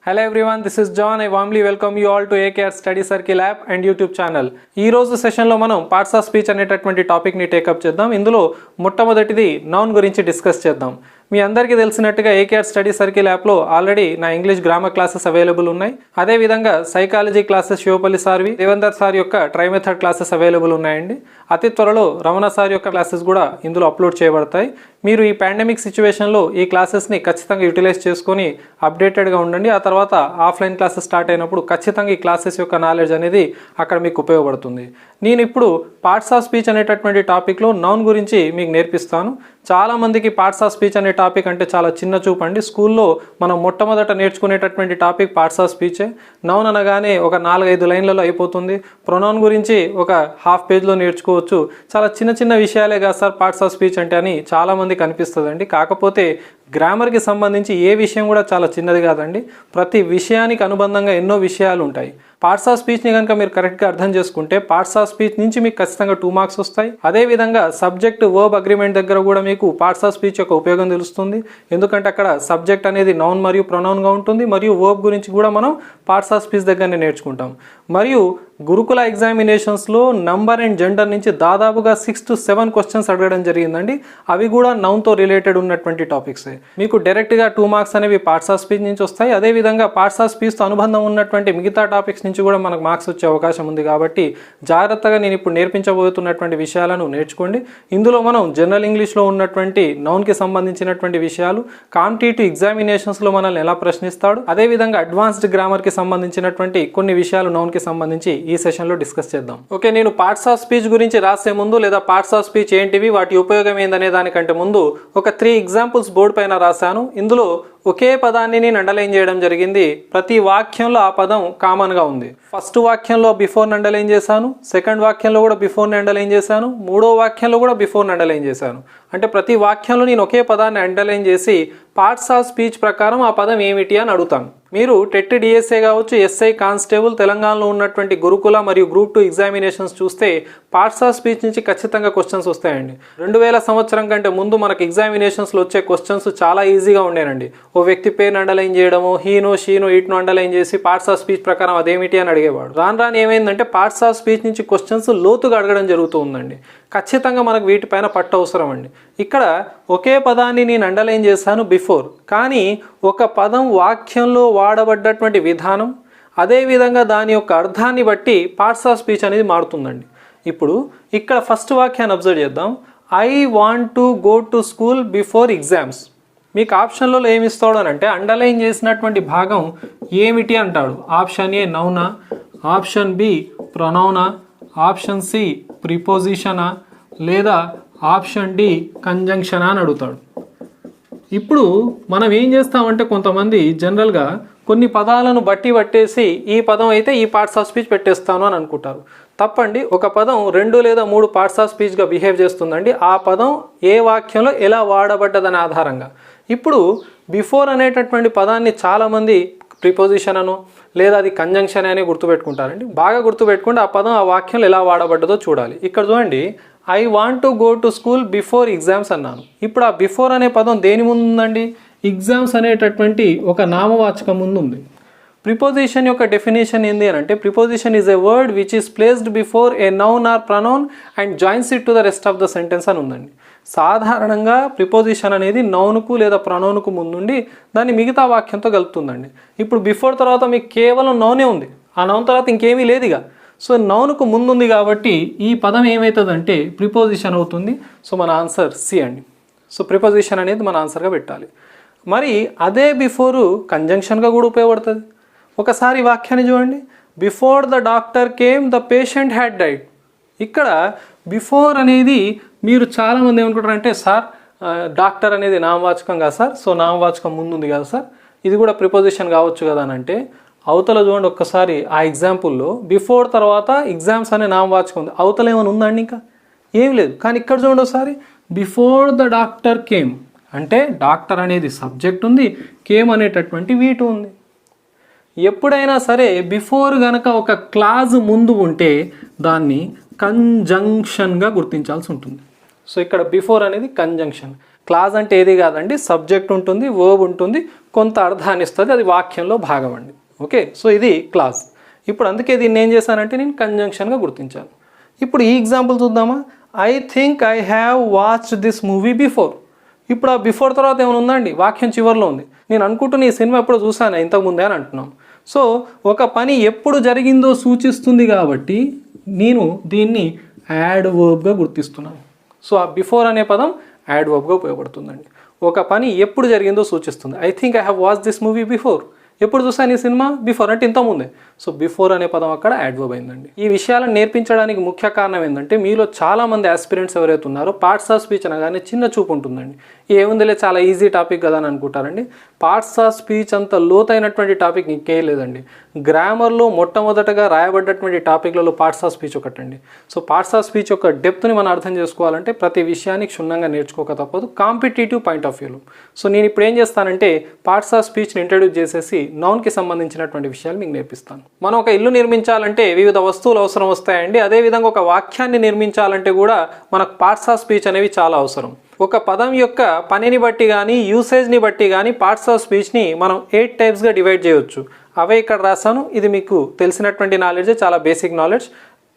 Hello everyone, this is John. I warmly welcome you all to AKR Study Circle app and YouTube channel. ఈ రోజు సెషన్లో మనం parts of speech అనేటటువంటి టాపిక్ని take up చేద్దాం. ఇందులో మొట్టమొదటిది నౌన్ గురించి డిస్కస్ చేద్దాం. మీ అందరికీ తెలిసినట్టుగా ఏకేఆర్ స్టడీ సర్కిల్ యాప్లో ఆల్రెడీ నా ఇంగ్లీష్ గ్రామర్ క్లాసెస్ అవైలబుల్ ఉన్నాయి. అదేవిధంగా సైకాలజీ క్లాసెస్ శివపల్లి సార్వి, దేవేందర్ సార్ యొక్క ట్రై మెథడ్ క్లాసెస్ అవైలబుల్ ఉన్నాయండి. అతి త్వరలో రమణ సార్ యొక్క క్లాసెస్ కూడా ఇందులో అప్లోడ్ చేయబడతాయి. మీరు ఈ పాండమిక్ సిచ్యువేషన్లో ఈ క్లాసెస్ని ఖచ్చితంగా యూటిలైజ్ చేసుకొని అప్డేటెడ్గా ఉండండి. ఆ తర్వాత ఆఫ్లైన్ క్లాసెస్ స్టార్ట్ అయినప్పుడు ఖచ్చితంగా ఈ క్లాసెస్ యొక్క నాలెడ్జ్ అనేది అక్కడ మీకు ఉపయోగపడుతుంది. నేను ఇప్పుడు పార్ట్స్ ఆఫ్ స్పీచ్ అనేటటువంటి టాపిక్లో నౌన్ గురించి మీకు నేర్పిస్తాను. చాలామందికి పార్ట్స్ ఆఫ్ స్పీచ్ అనే టాపిక్ అంటే చాలా చిన్న చూపు అండి. స్కూల్లో మనం మొట్టమొదట నేర్చుకునేటటువంటి టాపిక్ పార్ట్స్ ఆఫ్ స్పీచే. నౌన్ అనగానే ఒక 4-5 లైన్లలో అయిపోతుంది. ప్రొనౌన్ గురించి ఒక హాఫ్ పేజ్లో నేర్చుకోవచ్చు. చాలా చిన్న చిన్న విషయాలే కాదు సార్ పార్ట్స్ ఆఫ్ స్పీచ్ అంటే అని చాలామందికి అనిపిస్తుందండి. కాకపోతే గ్రామర్కి సంబంధించి ఏ విషయం కూడా చాలా చిన్నది కాదండి. ప్రతి విషయానికి అనుబంధంగా ఎన్నో విషయాలు ఉంటాయి. పార్ట్స్ ఆఫ్ స్పీచ్ని కనుక మీరు కరెక్ట్గా అర్థం చేసుకుంటే పార్ట్స్ ఆఫ్ స్పీచ్ నుంచి మీకు ఖచ్చితంగా 2 మార్క్స్ వస్తాయి. అదేవిధంగా సబ్జెక్ట్ వర్బ్ అగ్రిమెంట్ దగ్గర కూడా మీకు పార్ట్స్ ఆఫ్ స్పీచ్ యొక్క ఉపయోగం తెలుస్తుంది. ఎందుకంటే అక్కడ సబ్జెక్ట్ అనేది నౌన్ మరియు ప్రొనౌన్గా ఉంటుంది. మరియు వర్బ్ గురించి కూడా మనం పార్ట్స్ ఆఫ్ స్పీచ్ దగ్గరనే నేర్చుకుంటాం. మరియు గురుకుల ఎగ్జామినేషన్స్లో నంబర్ అండ్ జెండర్ నుంచి దాదాపుగా 6 to 7 క్వశ్చన్స్ అడగడం జరిగిందండి. అవి కూడా నౌన్తో రిలేటెడ్ ఉన్నటువంటి టాపిక్సే. మీకు డైరెక్ట్గా 2 మార్క్స్ అనేవి పార్ట్స్ ఆఫ్ స్పీచ్ నుంచి వస్తాయి. అదేవిధంగా పార్ట్స్ ఆఫ్ స్పీచ్తో అనుబంధం ఉన్నటువంటి మిగతా టాపిక్స్ నుంచి కూడా మనకు మార్క్స్ వచ్చే అవకాశం ఉంది. కాబట్టి జాగ్రత్తగా నేను ఇప్పుడు నేర్పించబోతున్నటువంటి విషయాలను నేర్చుకోండి. ఇందులో మనం జనరల్ ఇంగ్లీష్లో ఉన్నటువంటి నౌన్కి సంబంధించినటువంటి విషయాలు, కాంపిటేటివ్ ఎగ్జామినేషన్స్లో మనల్ని ఎలా ప్రశ్నిస్తాడు, అదేవిధంగా అడ్వాన్స్డ్ గ్రామర్కి సంబంధించినటువంటి కొన్ని విషయాలు నౌన్కి సంబంధించి ఈ సెషన్లో డిస్కస్ చేద్దాం. ఓకే, నేను పార్ట్స్ ఆఫ్ స్పీచ్ గురించి రాసే ముందు లేదా పార్ట్స్ ఆఫ్ స్పీచ్ ఏంటివి, వాటి ఉపయోగం ఏందనే దానికంటే ముందు ఒక 3 ఎగ్జాంపుల్స్ బోర్డు పైన రాశాను. ఇందులో ఒకే పదాన్ని నేను అండర్లైన్ చేయడం జరిగింది. ప్రతి వాక్యంలో ఆ పదం కామన్గా ఉంది. ఫస్ట్ వాక్యంలో బిఫోర్ని అండర్లైన్ చేశాను, సెకండ్ వాక్యంలో కూడా బిఫోర్ని అండర్లైన్ చేశాను, మూడో వాక్యంలో కూడా బిఫోర్ని అండర్లైన్ చేశాను. అంటే ప్రతి వాక్యంలో నేను ఒకే పదాన్ని అండర్లైన్ చేసి పార్ట్స్ ఆఫ్ స్పీచ్ ప్రకారం ఆ పదం ఏమిటి అని అడుగుతాను. మీరు టెట్ డిఎస్ఏ కావచ్చు, ఎస్ఐ కానిస్టేబుల్, తెలంగాణలో ఉన్నటువంటి గురుకుల మరియు గ్రూప్ 2 ఎగ్జామినేషన్స్ చూస్తే పార్ట్స్ ఆఫ్ స్పీచ్ నుంచి ఖచ్చితంగా క్వశ్చన్స్ వస్తాయండి. 2000 సంవత్సరం కంటే ముందు మనకు ఎగ్జామినేషన్స్లో వచ్చే క్వశ్చన్స్ చాలా ఈజీగా ఉండేనండి. ఓ వ్యక్తి పేరును అండర్లైన్ చేయడము, హీనో షీనో ఇట్ను అండర్లైన్ చేసి పార్ట్స్ ఆఫ్ స్పీచ్ ప్రకారం అదేమిటి అని అడిగేవాడు. రాను ఏమైందంటే పార్ట్స్ ఆఫ్ స్పీచ్ నుంచి క్వశ్చన్స్ లోతుగా అడగడం జరుగుతూ ఉందండి. ఖచ్చితంగా మనకు వీటిపైన పట్టు అవసరం అండి. ఇక్కడ ఒకే పదాన్ని నేను అండర్లైన్ చేశాను బిఫోర్, కానీ ఒక పదం వాక్యంలో వాడబడ్డటువంటి విధానం, అదేవిధంగా దాని యొక్క అర్థాన్ని బట్టి పార్ట్స్ ఆఫ్ స్పీచ్ అనేది మారుతుందండి. ఇప్పుడు ఇక్కడ ఫస్ట్ వాక్యాన్ని అబ్జర్వ్ చేద్దాం. I want to go to school before exams. మీకు ఆప్షన్లో ఏమి ఇస్తాడు అని అంటే అండర్లైన్ చేసినటువంటి భాగం ఏమిటి అంటాడు. ఆప్షన్ ఏ నౌనా, ఆప్షన్ బి ప్రొనౌనా, ఆప్షన్ సి ప్రిపోజిషనా, లేదా ఆప్షన్ డి కంజంక్షనా అని అడుగుతాడు. ఇప్పుడు మనం ఏం చేస్తామంటే కొంతమంది జనరల్గా కొన్ని పదాలను పట్టేసి ఈ పదం అయితే ఈ పార్ట్స్ ఆఫ్ స్పీచ్ పెట్టేస్తాను అని అనుకుంటారు. తప్పండి. ఒక పదం 2 లేదా 3 పార్ట్స్ ఆఫ్ స్పీచ్గా బిహేవ్ చేస్తుందండి. ఆ పదం ఏ వాక్యంలో ఎలా వాడబడ్డదని ఆధారంగా. ఇప్పుడు బిఫోర్ అనేటటువంటి పదాన్ని చాలామంది ప్రిపోజిషన్ అను లేదా అది కంజంక్షన్ అని గుర్తుపెట్టుకుంటారండి. బాగా గుర్తుపెట్టుకుంటే ఆ పదం ఆ వాక్యంలో ఎలా వాడబడ్డదో చూడాలి. ఇక్కడ చూడండి, I want to go to school before exams అన్నాను. ఇప్పుడు ఆ బిఫోర్ అనే పదం దేని ముందు ఉందండి? ఎగ్జామ్స్ అనేటటువంటి ఒక నామవాచకం ముందు ఉంది. ప్రిపోజిషన్ యొక్క డెఫినేషన్ ఏంది అని అంటే preposition is a word which is placed before a noun are pronoun and joins it to the rest of the sentence అని ఉందండి. సాధారణంగా ప్రిపోజిషన్ అనేది నౌన్కు లేదా ప్రొనౌన్కు ముందుండి దాన్ని మిగతా వాక్యంతో కలుపుతుందండి. ఇప్పుడు బిఫోర్ తర్వాత మీకు కేవలం నౌనే ఉంది, ఆ నౌన్ తర్వాత ఇంకేమీ లేదుగా. సో నౌన్కు ముందుంది కాబట్టి ఈ పదం ఏమవుతుందంటే ప్రిపోజిషన్ అవుతుంది. సో మన ఆన్సర్ సి అండి. సో ప్రిపోజిషన్ అనేది మన ఆన్సర్గా పెట్టాలి. మరి అదే బిఫోరు కంజంక్షన్గా కూడా ఉపయోగపడుతుంది. ఒకసారి వాక్యాన్ని చూడండి. Before the doctor came the patient had died. ఇక్కడ బిఫోర్ అనేది మీరు చాలామంది ఏమనుకుంటారంటే సార్ డాక్టర్ అనేది నామవాచకం కదా సార్, సో నామవాచకం ముందుంది కదా సార్, ఇది కూడా ప్రిపోజిషన్ కావచ్చు కదా అని అంటే అవతల చూడండి ఒక్కసారి. ఆ ఎగ్జాంపుల్లో బిఫోర్ తర్వాత ఎగ్జామ్స్ అనే నామవాచకం ఉంది, అవతల ఏమైనా ఉందండి? ఇంకా ఏం లేదు. కానీ ఇక్కడ చూడండి ఒకసారి, బిఫోర్ ద డాక్టర్ కేమ్ అంటే డాక్టర్ అనేది సబ్జెక్ట్ ఉంది, కేమ్ అనేటటువంటి వీటు ఉంది. ఎప్పుడైనా సరే బిఫోర్ గనక ఒక క్లాజ్ ముందు ఉంటే దాన్ని కంజంక్షన్గా గుర్తించాల్సి ఉంటుంది. సో ఇక్కడ బిఫోర్ అనేది కంజంక్షన్. క్లాజ్ అంటే ఏది కాదండి, సబ్జెక్ట్ ఉంటుంది, వర్బ్ ఉంటుంది, కొంత అర్థాన్ని ఇస్తుంది, అది వాక్యంలో భాగం అండి. ఓకే, సో ఇది క్లాజ్. ఇప్పుడు అందుకే దీన్ని ఏం చేశానంటే నేను కంజంక్షన్గా గుర్తించాను. ఇప్పుడు ఈ ఎగ్జాంపుల్ చూద్దామా. I think I have watched this movie before. ఇప్పుడు ఆ బిఫోర్ తర్వాత ఏమైనా ఉందండి, వాక్యం చివరిలో ఉంది. నేను అనుకుంటున్న ఈ సినిమా ఎప్పుడు చూసాను ఇంతకుముందే అని అంటున్నాం. సో ఒక పని ఎప్పుడు జరిగిందో సూచిస్తుంది కాబట్టి నేను దీన్ని యాడ్ వర్బ్గా గుర్తిస్తున్నాను. సో ఆ బిఫోర్ అనే పదం యాడ్ వర్బ్గా ఉపయోగపడుతుందండి. ఒక పని ఎప్పుడు జరిగిందో సూచిస్తుంది. I think I have watch this movie before. ఎప్పుడు చూసాను ఈ సినిమా? బిఫోర్ అంటే ఇంతకుముందే. సో బిఫోర్ అనే పదం అక్కడ యాడ్ వర్బ్ అయిందండి. ఈ విషయాలను నేర్పించడానికి ముఖ్య కారణం ఏంటంటే మీలో చాలామంది ఆస్పిరెంట్స్ ఎవరైతే ఉన్నారో పార్ట్స్ ఆఫ్ స్పీచ్ అనగానే చిన్న చూపు ఉంటుందండి. ఏముందిలే చాలా ఈజీ టాపిక్ కదా అని అనుకుంటారండి. పార్ట్స్ ఆఫ్ స్పీచ్ అంత లోతైనటువంటి టాపిక్ ఇంకేం లేదండి. గ్రామర్లో మొట్టమొదటగా రాయబడ్డటువంటి టాపిక్లలో పార్ట్స్ ఆఫ్ స్పీచ్ ఒకటండి. సో పార్ట్స్ ఆఫ్ స్పీచ్ యొక్క డెప్త్ని మనం అర్థం చేసుకోవాలంటే ప్రతి విషయాన్ని క్షుణ్ణంగా నేర్చుకోక తప్పదు, కాంపిటేటివ్ పాయింట్ ఆఫ్ వ్యూలో. సో నేను ఇప్పుడు ఏం చేస్తానంటే పార్ట్స్ ఆఫ్ స్పీచ్ని ఇంట్రడ్యూస్ చేసేసి నౌన్కి సంబంధించినటువంటి విషయాలు మీకు నేర్పిస్తాను. మనం ఒక ఇల్లు నిర్మించాలంటే వివిధ వస్తువులు అవసరం వస్తాయండి. అదేవిధంగా ఒక వాక్యాన్ని నిర్మించాలంటే కూడా మనకు పార్ట్స్ ఆఫ్ స్పీచ్ అనేవి చాలా అవసరం. ఒక పదం యొక్క పనిని బట్టి కానీ యూసేజ్ని బట్టి కానీ పార్ట్స్ ఆఫ్ స్పీచ్ని మనం 8 టైప్స్గా డివైడ్ చేయవచ్చు. అవే ఇక్కడ రాశాను. ఇది మీకు తెలిసినటువంటి నాలెడ్జ్, చాలా basic knowledge.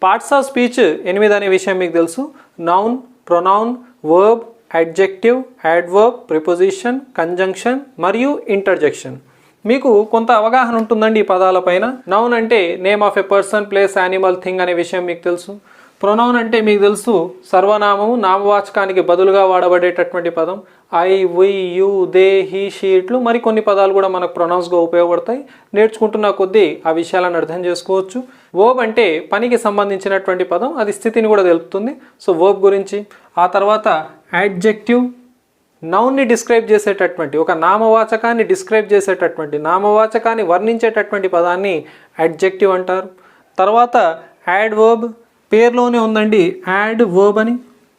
Parts of speech 8 అనే విషయం మీకు తెలుసు. Noun, pronoun, verb, adjective, adverb, preposition, conjunction మరియు ఇంటర్జెక్షన్. మీకు కొంత అవగాహన ఉంటుందండి ఈ పదాలపైన. నౌన్ అంటే name of a person, place, animal, thing అనే విషయం మీకు తెలుసు. ప్రొనౌన్ అంటే మీకు తెలుసు సర్వనామము, నామవాచకానికి బదులుగా వాడబడేటటువంటి పదం. I, we, you, they, he, she ఇట్లు మరికొన్ని పదాలు కూడా మనకు ప్రొనౌన్స్గా ఉపయోగపడతాయి. నేర్చుకుంటున్న కొద్దీ ఆ విషయాలను అర్థం చేసుకోవచ్చు. వర్బ్ అంటే పనికి సంబంధించినటువంటి పదం, అది స్థితిని కూడా తెలుపుతుంది. సో వర్బ్ గురించి. ఆ తర్వాత యాడ్జెక్టివ్, నౌన్ని డిస్క్రైబ్ చేసేటటువంటి, ఒక నామవాచకాన్ని డిస్క్రైబ్ చేసేటటువంటి, నామవాచకాన్ని వర్ణించేటటువంటి పదాన్ని యాడ్జెక్టివ్ అంటారు. తర్వాత యాడ్వర్బ్, పేరులోనే ఉందండి యాడ్ వర్బ్ అని.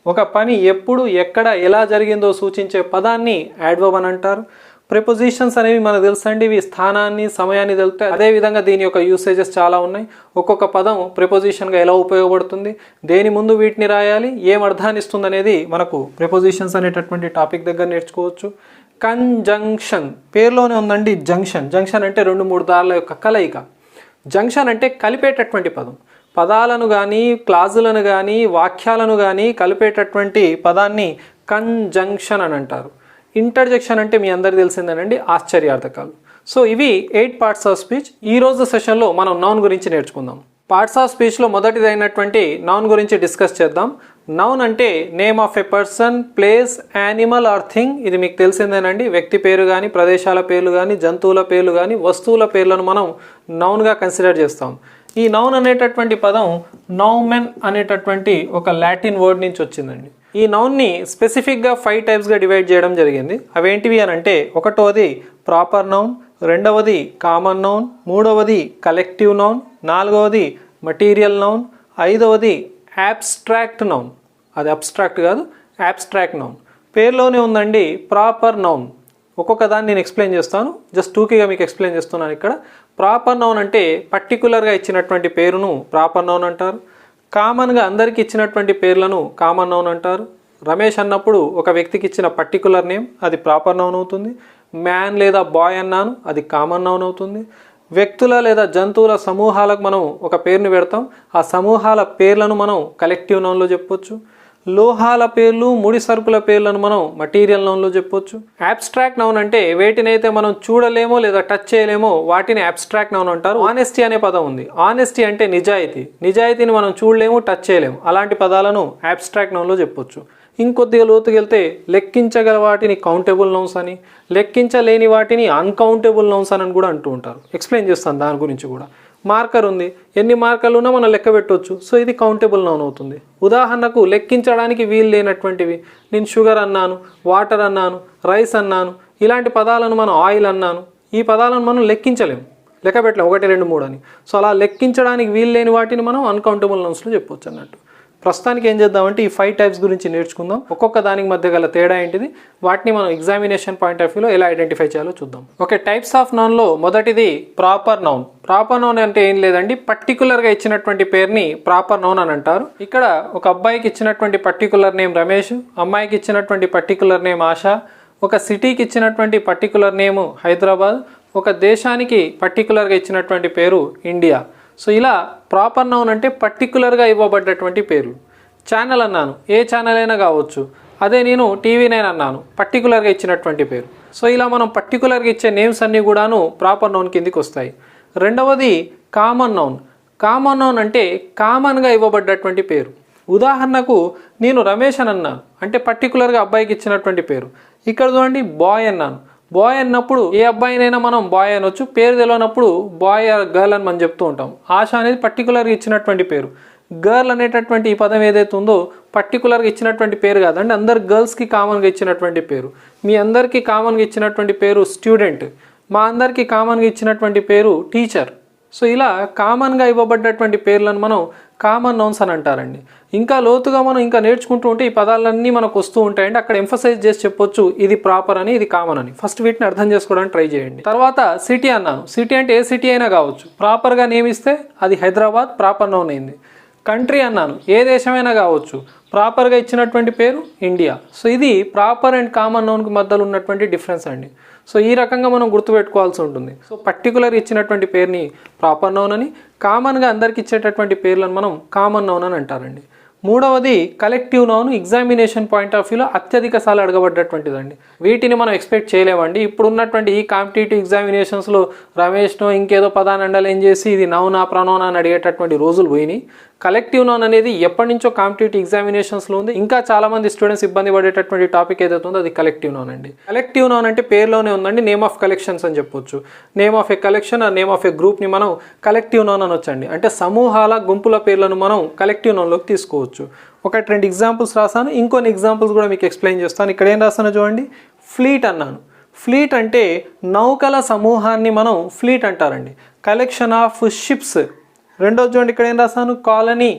ఒక పని ఎప్పుడు, ఎక్కడ, ఎలా జరిగిందో సూచించే పదాన్ని యాడ్వర్బ్ అని అంటారు. ప్రిపోజిషన్స్ అనేవి మనకు తెలుసండి, ఇవి స్థానాన్ని, సమయాన్ని తెలుపుతాయి. అదేవిధంగా దీని యొక్క యూసేజెస్ చాలా ఉన్నాయి. ఒక్కొక్క పదం ప్రిపోజిషన్గా ఎలా ఉపయోగపడుతుంది, దేని ముందు వీటిని రాయాలి, ఏం అర్థాన్ని ఇస్తుంది అనేది మనకు ప్రిపోజిషన్స్ అనేటటువంటి టాపిక్ దగ్గర నేర్చుకోవచ్చు. కంజంక్షన్, పేరులోనే ఉందండి జంక్షన్. జంక్షన్ అంటే 2-3 దారుల యొక్క కలయిక. జంక్షన్ అంటే కలిపేటటువంటి పదం. పదాలను కానీ, క్లాజులను కానీ, వాక్యాలను కానీ కలిపేటటువంటి పదాన్ని కంజంక్షన్ అని అంటారు. ఇంటర్జెక్షన్ అంటే మీ అందరికీ తెలిసిందేనండి, ఆశ్చర్యార్థకాలు. సో ఇవి 8 పార్ట్స్ ఆఫ్ స్పీచ్. ఈరోజు సెషన్లో మనం నౌన్ గురించి నేర్చుకుందాం. పార్ట్స్ ఆఫ్ స్పీచ్లో మొదటిది అయినటువంటి నౌన్ గురించి డిస్కస్ చేద్దాం. నౌన్ అంటే name of a person, place, animal or thing. ఇది మీకు తెలిసిందేనండి. వ్యక్తి పేరు కానీ, ప్రదేశాల పేర్లు కానీ, జంతువుల పేర్లు కానీ, వస్తువుల పేర్లను మనం నౌన్గా కన్సిడర్ చేస్తాం. ఈ నౌన్ అనేటటువంటి పదం నౌమెన్ అనేటటువంటి ఒక లాటిన్ వర్డ్ నుంచి వచ్చిందండి. ఈ నౌన్ని స్పెసిఫిక్గా 5 టైప్స్గా డివైడ్ చేయడం జరిగింది. అవేంటివి అని అంటే, ఒకటోది ప్రాపర్ నౌన్, రెండవది కామన్ నౌన్, మూడవది కలెక్టివ్ నౌన్, నాలుగవది మటీరియల్ నౌన్, ఐదవది యాబ్స్ట్రాక్ట్ నౌన్. అది అబ్స్ట్రాక్ట్ కాదు, యాబ్స్ట్రాక్ట్ నౌన్. పేరులోనే ఉందండి ప్రాపర్ నౌన్. ఒక్కొక్క దాన్ని నేను ఎక్స్ప్లెయిన్ చేస్తాను, జస్ట్ టూకీగా మీకు ఎక్స్ప్లెయిన్ చేస్తున్నాను. ఇక్కడ ప్రాపర్ నౌన్ అంటే పర్టికులర్గా ఇచ్చినటువంటి పేరును ప్రాపర్ నౌన్ అంటారు. కామన్గా అందరికి ఇచ్చినటువంటి పేర్లను కామన్ నౌన్ అంటారు. రమేష్ అన్నప్పుడు ఒక వ్యక్తికి ఇచ్చిన పర్టికులర్ నేమ్, అది ప్రాపర్ నౌన్ అవుతుంది. మ్యాన్ లేదా బాయ్ అన్నాను, అది కామన్ నౌన్ అవుతుంది. వ్యక్తుల లేదా జంతువుల సమూహాలకు మనం ఒక పేరుని పెడతాం, ఆ సమూహాల పేర్లను మనం కలెక్టివ్ నౌన్లో చెప్పొచ్చు. లోహాల పేర్లు, ముడి సరుకుల పేర్లను మనం మటీరియల్ నౌన్లో చెప్పొచ్చు. అబ్స్ట్రాక్ట్ నౌన్ అంటే వేటినైతే మనం చూడలేమో లేదా టచ్ చేయలేమో వాటిని అబ్స్ట్రాక్ట్ నౌన్ అంటారు. ఆనెస్టీ అనే పదం ఉంది. ఆనెస్టీ అంటే నిజాయితీ. నిజాయితీని మనం చూడలేము, టచ్ చేయలేము. అలాంటి పదాలను అబ్స్ట్రాక్ట్ నౌన్లో చెప్పొచ్చు. ఇంకొద్దిగా లోతుకెళ్తే లెక్కించగల వాటిని కౌంటబుల్ నౌన్స్ అని, లెక్కించలేని వాటిని అన్కౌంటబుల్ నౌన్స్ అని కూడా అంటూ ఉంటారు. ఎక్స్ప్లెయిన్ చేస్తాను దాని గురించి కూడా. మార్కర్ ఉంది, ఎన్ని మార్కర్లు ఉన్నా మనం లెక్క పెట్టవచ్చు. సో ఇది కౌంటబుల్ నౌన్ అవుతుంది. ఉదాహరణకు లెక్కించడానికి వీలు లేనటువంటివి, నేను షుగర్ అన్నాను, వాటర్ అన్నాను, రైస్ అన్నాను, ఇలాంటి పదాలను మనం ఆయిల్ అన్నాను, ఈ పదాలను మనం లెక్కించలేము, లెక్క పెట్టలేము 1, 2, 3 అని. సో అలా లెక్కించడానికి వీలు లేని వాటిని మనం అన్కౌంటబుల్ నౌన్స్లో చెప్పవచ్చు అన్నట్టు. ప్రస్తుతానికి ఏం చేద్దామంటే ఈ 5 టైప్స్ గురించి నేర్చుకుందాం. ఒక్కొక్క దానికి మధ్య గల తేడా ఏంటిది, వాటిని మనం ఎగ్జామినేషన్ పాయింట్ ఆఫ్ వ్యూలో ఎలా ఐడెంటిఫై చేయాలో చూద్దాం. ఓకే, టైప్స్ ఆఫ్ నౌన్లో మొదటిది ప్రాపర్ నౌన్. ప్రాపర్ నౌన్ అంటే ఏం లేదండి, పర్టికులర్గా ఇచ్చినటువంటి పేరుని ప్రాపర్ నౌన్ అని అంటారు. ఇక్కడ ఒక అబ్బాయికి ఇచ్చినటువంటి పర్టికులర్ నేమ్ రమేష్, అమ్మాయికి ఇచ్చినటువంటి పర్టికులర్ నేమ్ ఆశ, ఒక సిటీకి ఇచ్చినటువంటి పర్టికులర్ నేమ్ హైదరాబాద్, ఒక దేశానికి పర్టికులర్గా ఇచ్చినటువంటి పేరు ఇండియా. సో ఇలా ప్రాపర్ నౌన్ అంటే పర్టికులర్గా ఇవ్వబడ్డటువంటి పేర్లు. ఛానల్ అన్నాను, ఏ ఛానల్ అయినా కావచ్చు. అదే నేను టీవీ నైన్ అన్నాను, పర్టికులర్గా ఇచ్చినటువంటి పేరు. సో ఇలా మనం పర్టికులర్గా ఇచ్చే నేమ్స్ అన్నీ కూడాను ప్రాపర్ నౌన్ కిందికి వస్తాయి. రెండవది కామన్ నౌన్. కామన్ నౌన్ అంటే కామన్గా ఇవ్వబడ్డటువంటి పేరు. ఉదాహరణకు నేను రమేష్ అని అన్నాను అంటే పర్టికులర్గా అబ్బాయికి ఇచ్చినటువంటి పేరు. ఇక్కడ చూడండి బాయ్ అన్నాను. బాయ్ అన్నప్పుడు ఏ అబ్బాయినైనా మనం బాయ్ అనొచ్చు, పేరు తెలియనప్పుడు బాయ్ ఆర్ గర్ల్ అని మనం చెప్తూ ఉంటాం. ఆశ అనేది పర్టికులర్గా ఇచ్చినటువంటి పేరు. గర్ల్ అనేటటువంటి ఈ పదం ఏదైతే ఉందో పర్టికులర్గా ఇచ్చినటువంటి పేరు కాదండి, అందరు గర్ల్స్కి కామన్గా ఇచ్చినటువంటి పేరు. మీ అందరికీ కామన్గా ఇచ్చినటువంటి పేరు స్టూడెంట్, మా అందరికీ కామన్గా ఇచ్చినటువంటి పేరు టీచర్. సో ఇలా కామన్గా ఇవ్వబడ్డటువంటి పేర్లను మనం కామన్ నౌన్స్ అని అంటారండి. ఇంకా లోతుగా మనం ఇంకా నేర్చుకుంటూ ఉంటే ఈ పదాలన్నీ మనకు వస్తూ ఉంటాయండి. అక్కడ ఎంఫసైజ్ చేసి చెప్పొచ్చు ఇది ప్రాపర్ అని, ఇది కామన్ అని. ఫస్ట్ వీటిని అర్థం చేసుకోవడానికి ట్రై చేయండి. తర్వాత సిటీ అన్నాను. సిటీ అంటే ఏ సిటీ అయినా కావచ్చు, ప్రాపర్గా నేమ్ ఇస్తే అది హైదరాబాద్, ప్రాపర్ నౌన్ అయింది. కంట్రీ అన్నాను, ఏ దేశమైనా కావచ్చు, ప్రాపర్గా ఇచ్చినటువంటి పేరు ఇండియా. సో ఇది ప్రాపర్ అండ్ కామన్ నౌన్కి మధ్యలో ఉన్నటువంటి డిఫరెన్స్ అండి. సో ఈ రకంగా మనం గుర్తుపెట్టుకోవాల్సి ఉంటుంది. సో పర్టికులర్ ఇచ్చినటువంటి పేరుని ప్రాపర్ నౌన్ అని, కామన్గా అందరికి ఇచ్చేటటువంటి పేర్లను మనం కామన్ నౌన్ అని అంటారండి. మూడవది collective noun. Examination point of వ్యూలో అత్యధిక సార్లు అడగబడ్డటువంటిదండి. వీటిని మనం ఎక్స్పెక్ట్ చేయలేమండి. ఇప్పుడు ఉన్నటువంటి ఈ కాంపిటేటివ్ ఎగ్జామినేషన్స్లో రమేష్నో ఇంకేదో పదాన్ని అండర్లైన్ చేసి ఇది నౌనా ప్రనౌనా అని అడిగేటటువంటి రోజులు పోయినాయి. కలెక్టివ్ నౌన్ అనేది ఎప్పటి నుంచో కాంపిటేటివ్ ఎగ్జామినేషన్స్లో ఉంది. ఇంకా చాలామంది స్టూడెంట్స్ ఇబ్బంది పడేటటువంటి టాపిక్ ఏదైతే ఉందో అది కలెక్టివ్ నౌన్ అండి. కలెక్టివ్ నౌన్ అంటే పేరులోనే ఉందండి, నేమ్ ఆఫ్ కలెక్షన్స్ అని చెప్పొచ్చు. నేమ్ ఆఫ్ ఏ కలెక్షన్ ఆ నేమ్ ఆఫ్ ఏ గ్రూప్ని మనం కలెక్టివ్ నౌన్ అని వచ్చండి. అంటే సమూహాల గుంపుల పేర్లను మనం కలెక్టివ్ నౌన్లోకి తీసుకోవచ్చు. ఒకటి 2 ఎగ్జాంపుల్స్ రాసాను, ఇంకొన్ని ఎగ్జాంపుల్స్ కూడా మీకు ఎక్స్ప్లెయిన్ చేస్తాను. ఇక్కడ ఏం రాస్తానో చూడండి. ఫ్లీట్ అన్నాను. ఫ్లీట్ అంటే నౌకల సమూహాన్ని మనం ఫ్లీట్ అంటారండి. Collection of ships. రెండోది చూడండి, ఇక్కడ ఏం రాస్తాను, కాలనీ.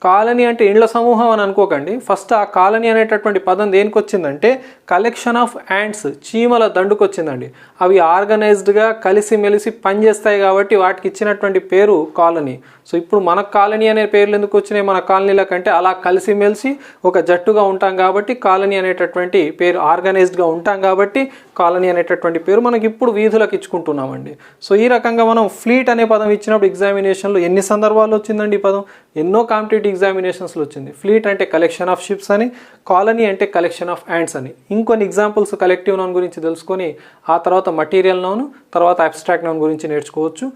కాలనీ అంటే ఇండ్ల సమూహం అని అనుకోకండి. ఫస్ట్ ఆ కాలనీ అనేటటువంటి పదం దేనికి వచ్చిందంటే కలెక్షన్ ఆఫ్ యాంట్స్, చీమల దండుకు వచ్చిందండి. అవి ఆర్గనైజ్డ్గా కలిసిమెలిసి పనిచేస్తాయి కాబట్టి వాటికి ఇచ్చినటువంటి పేరు కాలనీ. సో ఇప్పుడు మన కాలనీ అనే పేర్లు ఎందుకు వచ్చినాయి మన కాలనీల కంటే, అలా కలిసిమెలిసి ఒక జట్టుగా ఉంటాం కాబట్టి కాలనీ అనేటటువంటి పేరు, ఆర్గనైజ్డ్గా ఉంటాం కాబట్టి కాలనీ అనేటటువంటి పేరు మనకి ఇప్పుడు వీధులకు ఇచ్చుకుంటున్నామండి. సో ఈ రకంగా మనం ఫ్లీట్ అనే పదం ఇచ్చినప్పుడు ఎగ్జామినేషన్లో ఎన్ని సందర్భాల్లో వచ్చిందండి ఈ పదం, ఎన్నో కాంపిటేటివ్ ఎగ్జామినేషన్స్లో వచ్చింది. ఫ్లీట్ అంటే కలెక్షన్ ఆఫ్ షిప్స్ అని, కాలనీ అంటే కలెక్షన్ ఆఫ్ యాంట్స్ అని. ఇంకొన్ని ఎగ్జాంపుల్స్ కలెక్టివ్ నౌన్ గురించి తెలుసుకొని ఆ తర్వాత మటీరియల్ నౌన్, తర్వాత అబ్స్ట్రాక్ట్ నౌన్ గురించి నేర్చుకోవచ్చు.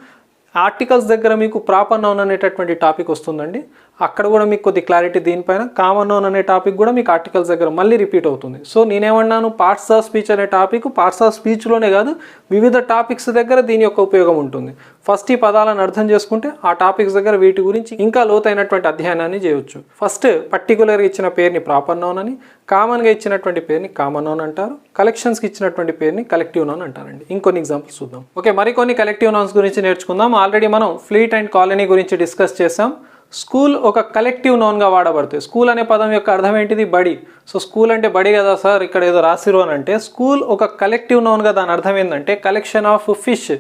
ఆర్టికల్స్ దగ్గర మీకు ప్రాపర్ నౌన్ అనేటటువంటి టాపిక్ వస్తుందండి. అక్కడ కూడా మీకు కొద్ది క్లారిటీ దీనిపైన. కామన్ నౌన్ అనే టాపిక్ కూడా మీకు ఆర్టికల్స్ దగ్గర మళ్ళీ రిపీట్ అవుతుంది. సో నేనేమన్నాను, పార్ట్స్ ఆఫ్ స్పీచ్ అనే టాపిక్ పార్ట్స్ ఆఫ్ స్పీచ్లోనే కాదు వివిధ టాపిక్స్ దగ్గర దీని యొక్క ఉపయోగం ఉంటుంది. ఫస్ట్ ఈ పదాలను అర్థం చేసుకుంటే ఆ టాపిక్స్ దగ్గర వీటి గురించి ఇంకా లోతైనటువంటి అధ్యయనాన్ని చేయవచ్చు. ఫస్ట్ పర్టికులర్గా ఇచ్చిన పేరుని ప్రాపర్ నౌన్ అని, కామన్గా ఇచ్చినటువంటి పేరుని కామన్ నౌన్ అంటారు, కలెక్షన్స్కి ఇచ్చినటువంటి పేరుని కలెక్టివ్ నౌన్ అంటారండి. ఇంకొన్ని ఎగ్జాంపుల్స్ చూద్దాం. ఓకే, మరికొన్ని కలెక్టివ్ నౌన్స్ గురించి నేర్చుకుందాం. ఆల్రెడీ మనం ఫ్లీట్ అండ్ కాలనీ గురించి డిస్కస్ చేసాం. స్కూల్ ఒక కలెక్టివ్ నౌన్గా వాడబడుతుంది. స్కూల్ అనే పదం యొక్క అర్థం ఏంటిది, బడి. సో స్కూల్ అంటే బడి కదా సార్, ఇక్కడ ఏదో రాసిరు అని అంటే స్కూల్ ఒక కలెక్టివ్ నౌన్గా దాని అర్థం ఏంటంటే కలెక్షన్ ఆఫ్ ఫిష్,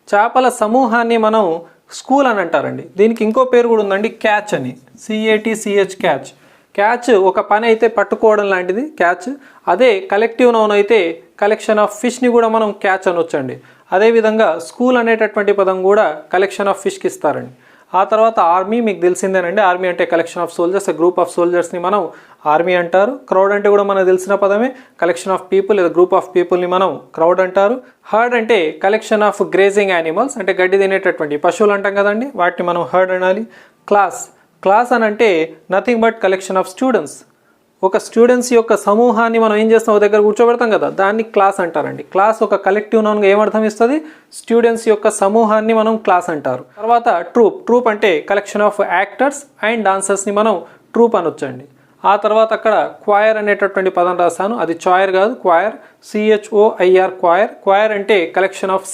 చేపల సమూహాన్ని మనం స్కూల్ అని అంటారండి. దీనికి ఇంకో పేరు కూడా ఉందండి, క్యాచ్ అని, CATCH క్యాచ్. క్యాచ్ ఒక పని అయితే పట్టుకోవడం లాంటిది క్యాచ్. అదే కలెక్టివ్ నౌన్ అయితే కలెక్షన్ ఆఫ్ ఫిష్ని కూడా మనం క్యాచ్ అనొచ్చండి. అదేవిధంగా స్కూల్ అనేటటువంటి పదం కూడా కలెక్షన్ ఆఫ్ ఫిష్కి ఇస్తారండి. ఆ తర్వాత ఆర్మీ మీకు తెలిసిందేనండి. ఆర్మీ అంటే collection of soldiers, group of సోల్జర్స్ని మనం ఆర్మీ అంటారు. క్రౌడ్ అంటే కూడా మనకు తెలిసిన పదమే, కలెక్షన్ ఆఫ్ పీపుల్ లేదా గ్రూప్ ఆఫ్ పీపుల్ని మనం క్రౌడ్ అంటారు. హర్డ్ అంటే కలెక్షన్ ఆఫ్ గ్రేజింగ్ యానిమల్స్, అంటే గడ్డి తినేటటువంటి పశువులు అంటాం కదండి, వాటిని మనం హర్డ్ అనాలి. క్లాస్ అని అంటే nothing but collection of students. ఒక స్టూడెంట్స్ యొక్క సమూహాన్ని మనం ఏం చేస్తాం, ఒక దగ్గర కూర్చోబెడతాం కదా, దాన్ని క్లాస్ అంటారండి. క్లాస్ ఒక కలెక్టివ్ నౌన్గా ఏమర్థం ఇస్తుంది, స్టూడెంట్స్ యొక్క సమూహాన్ని మనం క్లాస్ అంటారు. తర్వాత ట్రూప్ అంటే కలెక్షన్ ఆఫ్ యాక్టర్స్ అండ్ డాన్సర్స్ని మనం ట్రూప్ అనొచ్చండి. ఆ తర్వాత అక్కడ క్వైర్ అనేటటువంటి పదం రాస్తాను, అది చాయర్ కాదు, క్వైర్, CHOIR క్వైర్. క్వైర్ అంటే కలెక్షన్ ఆఫ్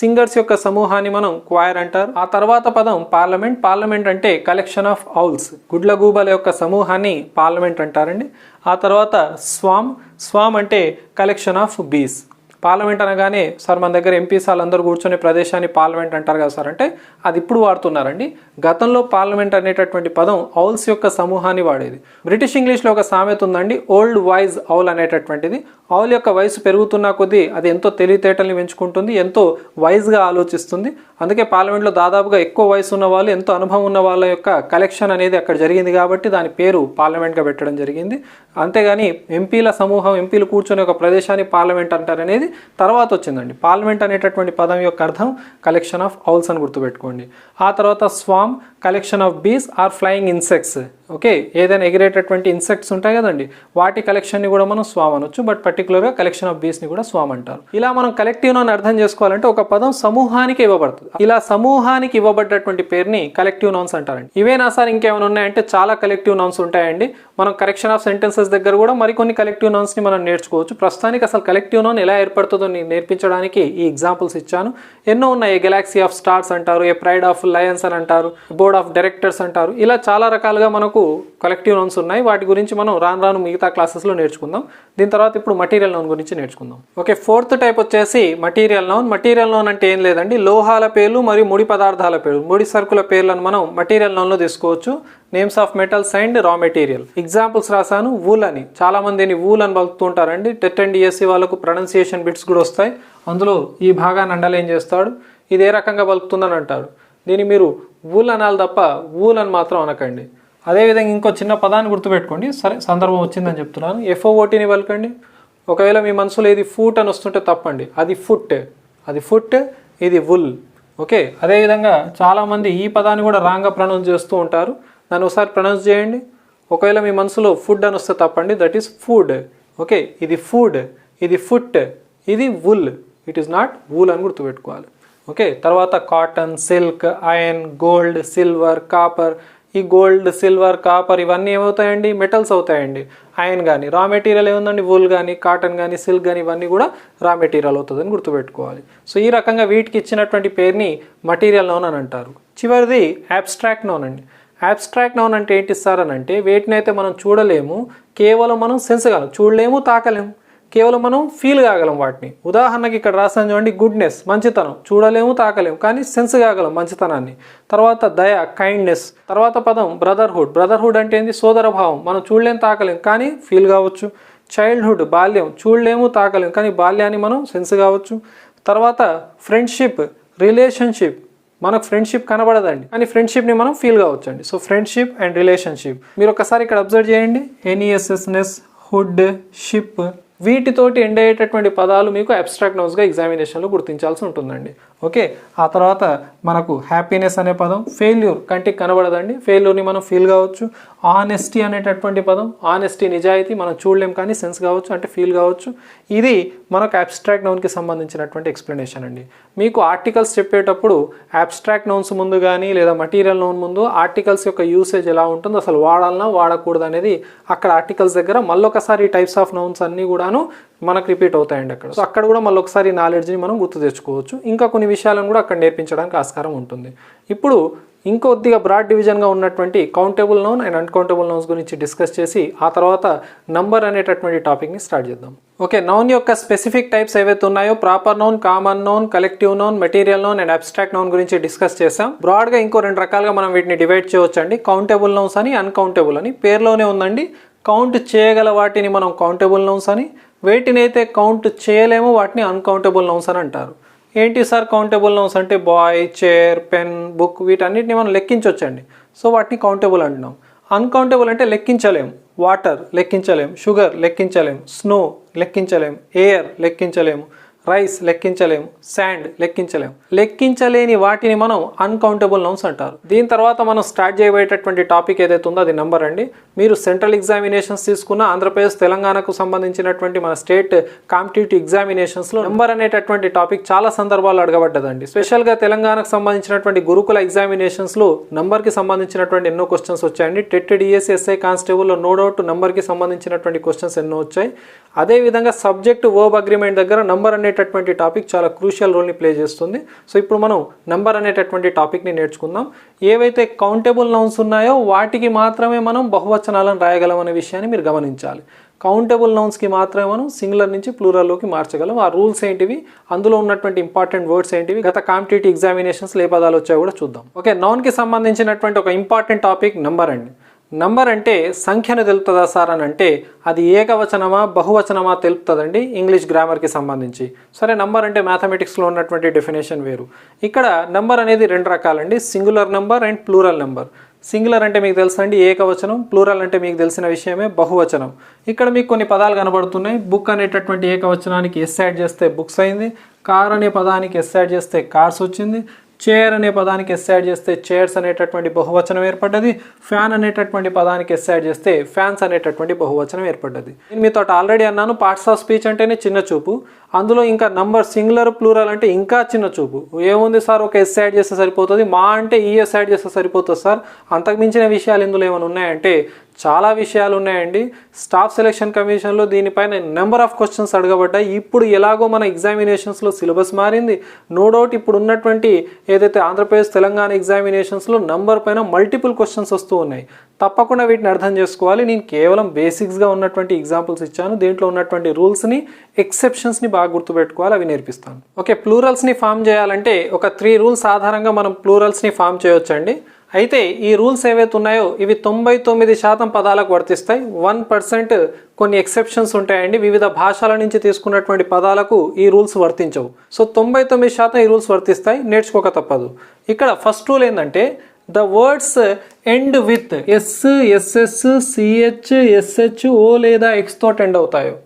సింగర్స్ యొక్క సమూహాన్ని మనం క్వైర్ అంటారు. ఆ తర్వాత పదం పార్లమెంట్. పార్లమెంట్ అంటే కలెక్షన్ ఆఫ్ ఔల్స్, గుడ్లగూబల యొక్క సమూహాన్ని పార్లమెంట్ అంటారండి. ఆ తర్వాత స్వామ్ అంటే కలెక్షన్ ఆఫ్ బీస్. పార్లమెంట్ అనగానే సార్ మన దగ్గర ఎంపీస్ వాళ్ళందరూ కూర్చొనే ప్రదేశాన్ని పార్లమెంట్ అంటారు కదా సార్ అంటే అది ఇప్పుడు వాడుతున్నారండి. గతంలో పార్లమెంట్ అనేటటువంటి పదం ఔల్స్ యొక్క సమూహాన్ని వాడేది. బ్రిటిష్ ఇంగ్లీష్లో ఒక సామెత ఉందండి, ఓల్డ్ వైజ్ ఔల్ అనేటటువంటిది. ఔల్ యొక్క వయసు పెరుగుతున్న కొద్దీ అది ఎంతో తెలివితేటల్ని పెంచుకుంటుంది, ఎంతో వైజ్గా ఆలోచిస్తుంది. అందుకే పార్లమెంట్లో దాదాపుగా ఎక్కువ వయసు ఉన్న వాళ్ళు, ఎంతో అనుభవం ఉన్న వాళ్ళ యొక్క కలెక్షన్ అనేది అక్కడ జరిగింది కాబట్టి దాని పేరు పార్లమెంట్గా పెట్టడం జరిగింది. అంతేగాని ఎంపీల సమూహం, ఎంపీలు కూర్చొని ఒక ప్రదేశాన్ని పార్లమెంట్ అంటారనేది తర్వాత వచ్చిందండి. పార్లమెంట్ అనేటటువంటి పదం యొక్క అర్థం కలెక్షన్ ఆఫ్ ఔల్స్ అని గుర్తుపెట్టుకోండి. ఆ తర్వాత swarm collection of Bs are flying insects. Okay, ఏదైనా ఎగిరేటటువంటి ఇన్సెక్ట్స్ ఉంటాయి కదండి, వాటి కలెక్షన్ని కూడా మనం స్వామ్ అనొచ్చు. బట్ పర్టికులర్గా కలెక్షన్ ఆఫ్ బీస్ని కూడా స్వామ్ అంటారు. ఇలా మనం కలెక్టివ్ నౌన్ అర్థం చేసుకోవాలంటే ఒక పదం సమూహానికి ఇవ్వబడుతుంది. ఇలా సమూహానికి ఇవ్వబడ్డటువంటి పేరుని కలెక్టివ్ నౌన్స్ అంటారండి. ఇవేనా సార్ ఇంకేమైనా ఉన్నాయంటే చాలా కలెక్టివ్ నౌన్స్ ఉంటాయండి. మనం కరెక్షన్ ఆఫ్ సెంటెన్సెస్ దగ్గర కూడా మరికొన్ని కలెక్టివ్ నౌన్స్ని మనం నేర్చుకోవచ్చు. ప్రస్తుతానికి అసలు కలెక్టివ్ నౌన్ ఎలా ఏర్పడుతుందో నేర్పించడానికి ఈ ఎగ్జాంపుల్స్ ఇచ్చాను. ఎన్నో ఉన్నాయి. గెలాక్సీ ఆఫ్ స్టార్స్ అంటారు, ఏ ప్రైడ్ ఆఫ్ లయన్స్ అని అంటారు, బోర్డ్ ఆఫ్ డైరెక్టర్స్ అంటారు. ఇలా చాలా రకాలుగా మనకు కలెక్టివ్ నౌన్స్ ఉన్నాయి. వాటి గురించి మనం రాను మిగతా క్లాసెస్లో నేర్చుకుందాం. దీని తర్వాత ఇప్పుడు మటీరియల్ నౌన్ గురించి నేర్చుకుందాం. ఓకే, ఫోర్త్ టైప్ వచ్చేసి మటీరియల్ నౌన్. మటీరియల్ నౌన్ అంటే ఏం లేదండి, లోహాల పేర్లు మరియు ముడి పదార్థాల పేర్లు, ముడి సరుకుల పేర్లను మనం మటీరియల్ నౌన్లో తీసుకోవచ్చు. Names of metals and raw material. Examples రాశాను. వూల్ అని, చాలా మందిని వూల్ అని పలుకుతుంటారండి. టెట్ అండ్ డిఎస్సి వాళ్ళకు ప్రొనౌన్సియేషన్ బిట్స్ కూడా వస్తాయి. అందులో ఈ భాగాన్ని అండర్లైన్ చేస్తాడు, ఇది ఏ రకంగా పలుకుతుందని అంటారు. దీన్ని మీరు వూల్ అనాలి తప్ప వూల్ అని మాత్రం అనకండి. అదేవిధంగా ఇంకో చిన్న పదాన్ని గుర్తుపెట్టుకోండి. సరే, సందర్భం వచ్చిందని చెప్తున్నాను. ఎఫ్ఓఓటీని పలకండి. ఒకవేళ మీ మనసులో ఇది ఫూట్ అని వస్తుంటే తప్పండి, అది ఫుట్, ఇది వుల్. ఓకే, అదేవిధంగా చాలామంది ఈ పదాన్ని కూడా రాంగ్గా ప్రొనౌన్స్ చేస్తూ ఉంటారు. దాన్ని ఒకసారి ప్రొనౌన్స్ చేయండి. ఒకవేళ మీ మనసులో ఫుడ్ అని వస్తే తప్పండి, దట్ ఈస్ ఫుడ్. ఓకే, ఇది ఫుడ్, ఇది ఫుట్, ఇది wool, it is not wool అని గుర్తుపెట్టుకోవాలి. ఓకే, తర్వాత cotton, silk, iron, gold, silver, copper. ఈ గోల్డ్, సిల్వర్, కాపర్ ఇవన్నీ ఏమవుతాయండి, మెటల్స్ అవుతాయండి. ఐరన్ కానీ రా మెటీరియల్ ఏముందండి, వూల్ కానీ, కాటన్ కానీ, సిల్క్ కానీ ఇవన్నీ కూడా రా మెటీరియల్ అవుతుందని గుర్తుపెట్టుకోవాలి. సో ఈ రకంగా వీటికి ఇచ్చినటువంటి పేరుని మటీరియల్ నౌన్ అని అంటారు. చివరిది అబ్స్ట్రాక్ట్ నౌన్ అండి. అబ్స్ట్రాక్ట్ నౌన్ అంటే ఏంటి సార్ అని అంటే, వేటిని అయితే మనం చూడలేము, కేవలం మనం సెన్స్ కాలం, చూడలేము, తాకలేము, కేవలం మనం ఫీల్ కాగలం వాటిని. ఉదాహరణకి ఇక్కడ రాసాను చూడండి, గుడ్నెస్, మంచితనం, చూడలేము, తాకలేము, కానీ సెన్స్ కాగలం మంచితనాన్ని. తర్వాత దయ, కైండ్నెస్. తర్వాత పదం బ్రదర్హుడ్. బ్రదర్హుడ్ అంటే ఏంటి, సోదర భావం, మనం చూడలేము, తాకలేము, కానీ ఫీల్ కావచ్చు. చైల్డ్హుడ్, బాల్యం, చూడలేము, తాకలేము, కానీ బాల్యాన్ని మనం సెన్స్ కావచ్చు. తర్వాత ఫ్రెండ్షిప్, రిలేషన్షిప్, మనకు ఫ్రెండ్షిప్ కనబడదండి, కానీ ఫ్రెండ్షిప్ని మనం ఫీల్ కావచ్చు అండి. So friendship and relationship. మీరు ఒకసారి ఇక్కడ అబ్జర్వ్ చేయండి, ఎన్ఈఎస్ఎస్నెస్, హుడ్, షిప్, వీటితోటి ఎండ్ అయ్యేటటువంటి పదాలు మీకు అబ్స్ట్రాక్ట్ నౌన్స్గా ఎగ్జామినేషన్లో గుర్తించాల్సి ఉంటుందండి. ఓకే, ఆ తర్వాత మనకు హ్యాపీనెస్ అనే పదం. ఫెయిల్యూర్ కంటికి కనబడదండి, ఫెయిల్యూర్ని మనం ఫీల్ కావచ్చు. ఆనెస్టీ అనేటటువంటి పదం, ఆనెస్టీ నిజాయితీ, మనం చూడలేం కానీ సెన్స్ కావచ్చు, అంటే ఫీల్ కావచ్చు. ఇది మనకు అబ్స్ట్రాక్ట్ నౌన్కి సంబంధించినటువంటి ఎక్స్ప్లెనేషన్ అండి. మీకు ఆర్టికల్స్ చెప్పేటప్పుడు అబ్స్ట్రాక్ట్ నౌన్స్ ముందు కానీ లేదా మటీరియల్ నౌన్ ముందు ఆర్టికల్స్ యొక్క యూసేజ్ ఎలా ఉంటుందో, అసలు వాడాలన్నా వాడకూడదు అనేది అక్కడ ఆర్టికల్స్ దగ్గర మళ్ళొకసారి టైప్స్ ఆఫ్ నౌన్స్ అన్నీ కూడాను మనకు రిపీట్ అవుతాయండి అక్కడ. సో అక్కడ కూడా మళ్ళీ ఒకసారి నాలెడ్జ్ని మనం గుర్తు తెచ్చుకోవచ్చు. ఇంకా కొన్ని విషయాలను కూడా అక్కడ నేర్పించడానికి ఆస్కారం ఉంటుంది. ఇప్పుడు ఇంకొద్దిగా బ్రాడ్ డివిజన్గా ఉన్నటువంటి countable noun and uncountable nouns గురించి డిస్కస్ చేసి ఆ తర్వాత నంబర్ అనేటటువంటి టాపిక్ని స్టార్ట్ చేద్దాం. ఓకే, నౌన్ యొక్క స్పెసిఫిక్ టైప్స్ ఏవైతే ఉన్నాయో, proper noun, common noun, collective noun, material noun and abstract noun గురించి డిస్కస్ చేసాం. బ్రాడ్గా ఇంకో రెండు రకాలుగా మనం వీటిని డివైడ్ చేయవచ్చు అండి. కౌంటబుల్ నౌన్స్ అని, అన్కౌంటబుల్ అని. పేరులోనే ఉందండి, కౌంట్ చేయగల వాటిని మనం కౌంటబుల్ నౌన్స్ అని, వేటినైతే కౌంట్ చేయలేమో వాటిని అన్కౌంటబుల్ నౌన్స్ అని అంటారు. ఏంటి సార్ కౌంటబుల్ నౌన్స్ అంటే, బాయ్, చైర్, పెన్, బుక్, వీటన్నిటిని మనం లెక్కించవచ్చండి. సో వాటిని కౌంటబుల్ అంటున్నాం. అన్కౌంటబుల్ అంటే లెక్కించలేం. వాటర్ లెక్కించలేం, షుగర్ లెక్కించలేం, స్నో లెక్కించలేం, ఎయిర్ లెక్కించలేము, రైస్ లెక్కించలేము, శాండ్ లెక్కించలేము. లెక్కించలేని వాటిని మనం అన్కౌంటబుల్ నౌన్స్ అంటారు. దీని తర్వాత మనం స్టార్ట్ చేయబోయేటటువంటి టాపిక్ ఏదైతే ఉందో అది నెంబర్ అండి. మీరు సెంట్రల్ ఎగ్జామినేషన్స్ తీసుకున్న ఆంధ్రప్రదేశ్, తెలంగాణకు సంబంధించినటువంటి మన స్టేట్ కాంపిటేటివ్ ఎగ్జామినేషన్స్లో నెంబర్ అనేటటువంటి టాపిక్ చాలా సందర్భాల్లో అడగబడ్డదండి. స్పెషల్గా తెలంగాణకు సంబంధించినటువంటి గురుకుల ఎగ్జామినేషన్స్లో నెంబర్కి సంబంధించినటువంటి ఎన్నో క్వశ్చన్స్ వచ్చాయండి. టెట్, డిఎస్సి, ఎస్ఐ కానిస్టేబుల్లో నో డౌట్ నెంబర్కి సంబంధించినటువంటి క్వశ్చన్స్ ఎన్నో వచ్చాయి. అదేవిధంగా సబ్జెక్ట్ వర్బ్ అగ్రిమెంట్ దగ్గర నెంబర్ అనే అనేటటువంటి టాపిక్ చాలా క్రూషియల్ రోల్ని ప్లే చేస్తుంది. సో ఇప్పుడు మనం నంబర్ అనేటటువంటి టాపిక్ని నేర్చుకుందాం. ఏవైతే కౌంటబుల్ నౌన్స్ ఉన్నాయో వాటికి మాత్రమే మనం బహువచనాలను రాయగలం అనే విషయాన్ని మీరు గమనించాలి. కౌంటబుల్ నౌన్స్కి మాత్రమే మనం సింగులర్ నుంచి ప్లూరల్లోకి మార్చగలం. ఆ రూల్స్ ఏంటివి, అందులో ఉన్నటువంటి ఇంపార్టెంట్ వర్డ్స్ ఏంటివి, గత కాంపిటేటివ్ ఎగ్జామినేషన్స్ ఏ పదాలు వచ్చాయో కూడా చూద్దాం. ఓకే, నౌన్కి సంబంధించినటువంటి ఒక ఇంపార్టెంట్ టాపిక్ నంబర్ అండి. నంబర్ అంటే సంఖ్యను తెలుపుతుందా సార్ అని అంటే అది ఏకవచనమా బహువచనమా తెలుపుతుందండి ఇంగ్లీష్ గ్రామర్కి సంబంధించి. సరే, నంబర్ అంటే మ్యాథమెటిక్స్లో ఉన్నటువంటి డెఫినేషన్ వేరు. ఇక్కడ నంబర్ అనేది రెండు రకాలండి, singular number and plural number. Singular అంటే మీకు తెలుసా అండి ఏకవచనం, ప్లూరల్ అంటే మీకు తెలిసిన విషయమే బహువచనం. ఇక్కడ మీకు కొన్ని పదాలు కనబడుతున్నాయి. బుక్ అనేటటువంటి ఏకవచనానికి ఎస్ యాడ్ చేస్తే బుక్స్ అయింది, కార్ అనే పదానికి ఎస్ యాడ్ చేస్తే కార్స్ వచ్చింది, చైర్ అనే పదానికి ఎస్ యాడ్ చేస్తే చైర్స్ అనేటటువంటి బహువచనం ఏర్పడ్డది, ఫ్యాన్ అనేటటువంటి పదానికి ఎస్ యాడ్ చేస్తే ఫ్యాన్స్ అనేటటువంటి బహువచనం ఏర్పడ్డది. నేను మీతో ఆల్రెడీ అన్నాను, పార్ట్స్ ఆఫ్ స్పీచ్ అంటేనే చిన్న చూపు, అందులో ఇంకా నంబర్ సింగులర్ ప్లూరల్ అంటే ఇంకా చిన్న చూపు. ఏముంది సార్, ఒక ఎస్ యాడ్ చేస్తే సరిపోతుంది, మా అంటే ఈఎస్ యాడ్ చేస్తే సరిపోతుంది సార్, అంతకు మించిన విషయాలు ఇందులో ఏమైనా ఉన్నాయంటే చాలా విషయాలు ఉన్నాయండి. స్టాఫ్ సెలెక్షన్ కమిషన్లో దీనిపైన నెంబర్ ఆఫ్ క్వశ్చన్స్ అడగబడ్డాయి. ఇప్పుడు ఎలాగో మన ఎగ్జామినేషన్స్లో సిలబస్ మారింది, నో డౌట్ ఇప్పుడు ఉన్నటువంటి ఏదైతే ఆంధ్రప్రదేశ్ తెలంగాణ ఎగ్జామినేషన్స్లో నంబర్ పైన మల్టిపుల్ క్వశ్చన్స్ వస్తూ ఉన్నాయి. తప్పకుండా వీటిని అర్థం చేసుకోవాలి. నేను కేవలం బేసిక్స్గా ఉన్నటువంటి ఎగ్జాంపుల్స్ ఇచ్చాను, దీంట్లో ఉన్నటువంటి రూల్స్ని ఎక్సెప్షన్స్ని బాగా గుర్తుపెట్టుకోవాలి, అవి నేర్పిస్తాను. ఓకే, ప్లూరల్స్ని ఫామ్ చేయాలంటే ఒక 3 రూల్స్ ఆధారంగా మనం ప్లూరల్స్ని ఫామ్ చేయొచ్చండి. అయితే ఈ రూల్స్ ఏవైతే ఉన్నాయో ఇవి 99% పదాలకు వర్తిస్తాయి. 1% కొన్ని ఎక్సెప్షన్స్ ఉంటాయండి. వివిధ భాషల నుంచి తీసుకున్నటువంటి పదాలకు ఈ రూల్స్ వర్తించవు. సో 99% ఈ రూల్స్ వర్తిస్తాయి, నేర్చుకోక తప్పదు. ఇక్కడ ఫస్ట్ రూల్ ఏంటంటే the words end with S, SS, CH, SH, O లేదా ఎక్స్ తోటి ఎండ్ అవుతాయో,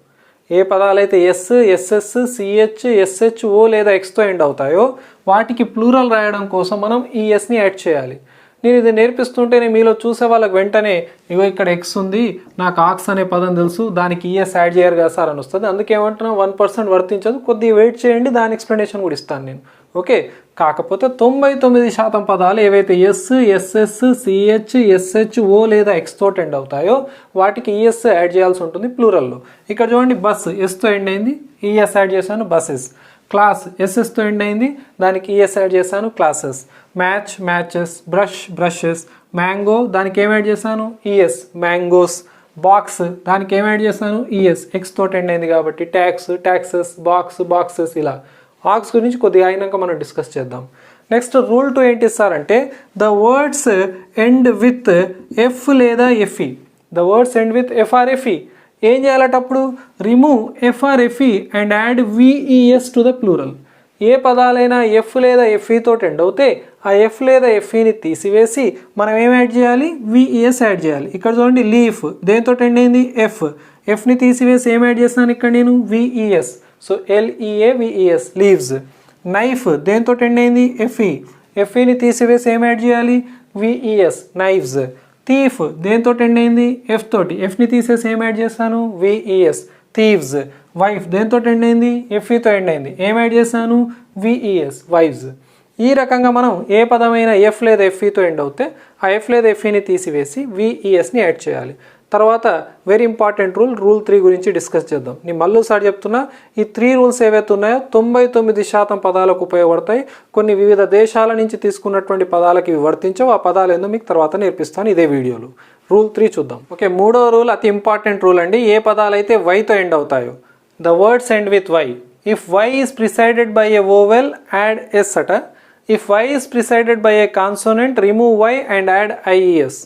ఏ పదాలైతే S, SS, CH, SH, O లేదా ఎక్స్తో ఎండ్ అవుతాయో వాటికి ప్లూరల్ రాయడం కోసం మనం ఈ ఎస్ని యాడ్ చేయాలి. నేను ఇది నేర్పిస్తుంటేనే మీలో చూసే వాళ్ళకి వెంటనే ఇగో ఇక్కడ ఎక్స్ ఉంది, నాకు ఆక్స్ అనే పదం తెలుసు, దానికి ఈఎస్ యాడ్ చేయరు కదా సార్ అని వస్తుంది. అందుకే ఏమంటున్నా 1% వర్తించదు, కొద్దిగా వెయిట్ చేయండి, దాని ఎక్స్ప్లెనేషన్ కూడా ఇస్తాను నేను. ఓకే, కాకపోతే 99% పదాలు ఏవైతే yes, SS, CH, SH, O లేదా ఎక్స్ తోటి ఎండ్ అవుతాయో వాటికి ఈఎస్ యాడ్ చేయాల్సి ఉంటుంది ప్లూరల్లో. ఇక్కడ చూడండి, బస్ ఎస్తో ఎండ్ అయింది, ఈఎస్ యాడ్ చేశాను బస్సెస్. క్లాస్ ఎస్ఎస్తో ఎండ్ అయింది, దానికి ఈఎస్ యాడ్ చేశాను classes. Match matches, brush brushes, mango దానికి ఏం యాడ్ చేశాను ఈఎస్ మ్యాంగోస్. బాక్స్ దానికి ఏం యాడ్ చేశాను ఈఎస్, ఎక్స్ తోటి ఎండ్ అయింది కాబట్టి ట్యాక్స్ ట్యాక్సెస్, బాక్స్ బాక్సెస్. ఇలా ఆక్స్ గురించి కొద్దిగా అయినాక మనం డిస్కస్ చేద్దాం. నెక్స్ట్ రూల్ 2 ఏంటి సార్ అంటే the words end with F లేదా FE. The words end with F or FE. ఏం చేయాలటప్పుడు remove F or FE and add VES to the plural. ఏ పదాలైనా ఎఫ్ లేదా ఎఫ్ఈ తోటి ఎండ్ అవుతే ఆ ఎఫ్ లేదా ఎఫ్ఈని తీసివేసి మనం ఏం యాడ్ చేయాలి, విఈఎస్ యాడ్ చేయాలి. ఇక్కడ చూడండి, లీఫ్ దేంతో ఎండ్ అయింది ఎఫ్, ఎఫ్ని తీసివేసి ఏం యాడ్ చేస్తాను ఇక్కడ నేను VES. So LEA VES leaves. Knife దేంతో ఎండ్ అయింది ఎఫ్ఈ, ఎఫ్ఈని తీసివేసి ఏం యాడ్ చేయాలి విఈఎస్ నైఫ్స్. థీఫ్ దేంతో ఎండ్ అయింది ఎఫ్ తోటి, ఎఫ్ని తీసేసి ఏం యాడ్ చేస్తాను విఈఎస్ థీవ్స్. వైఫ్ దేంతో ఎండ్ అయింది ఎఫ్ఈతో ఎండ్ అయింది, ఏం యాడ్ చేశాను విఈఎస్ వైఫ్స్. ఈ రకంగా మనం ఏ పదమైన ఎఫ్ లేదా ఎఫ్ఈతో ఎండ్ అవుతే ఆ ఎఫ్ లేదా ఎఫ్ఈని తీసివేసి విఈఎస్ని యాడ్ చేయాలి. తర్వాత వెరీ ఇంపార్టెంట్ రూల్ 3 గురించి డిస్కస్ చేద్దాం. నేను మళ్ళీసారి చెప్తున్నా, ఈ 3 రూల్స్ ఏవైతే ఉన్నాయో 99% పదాలకు ఉపయోగపడతాయి. కొన్ని వివిధ దేశాల నుంచి తీసుకున్నటువంటి పదాలకు ఇవి వర్తించవు. ఆ పదాలు ఏందో మీకు తర్వాత నేర్పిస్తాను ఇదే వీడియోలో. రూల్ 3 చూద్దాం. ఓకే, 3వ రూల్ అతి ఇంపార్టెంట్ రూల్ అండి. ఏ పదాలైతే వైతో ఎండ్ అవుతాయో, the words end with Y. If Y is preceded by a vowel add S అట. If Y is preceded by a consonant remove Y and add IES.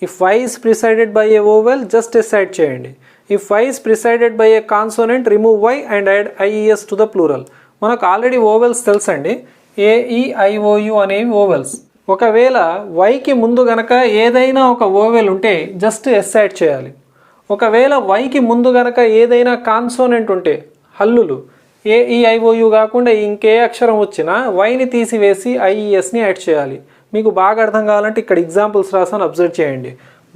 If Y is preceded by a vowel just S add చేయండి. If Y is preceded by a consonant remove Y and add IES to the plural. మనకు already vowels తెలుసండి, A E I O U అనేవి vowels. ఒకవేళ వైకి ముందు గనక ఏదైనా ఒక oval ఉంటే జస్ట్ ఎస్ యాడ్ చేయాలి. ఒకవేళ వైకి ముందు గనక ఏదైనా కాన్సోనెంట్ ఉంటే హల్లులు ఏఈఐఓయు కాకుండా ఇంకే అక్షరం వచ్చినా వైని తీసివేసి ఐఈఎస్ని యాడ్ చేయాలి. మీకు బాగా అర్థం కావాలంటే ఇక్కడ ఎగ్జాంపుల్స్ రాసాను, అబ్జర్వ్ చేయండి.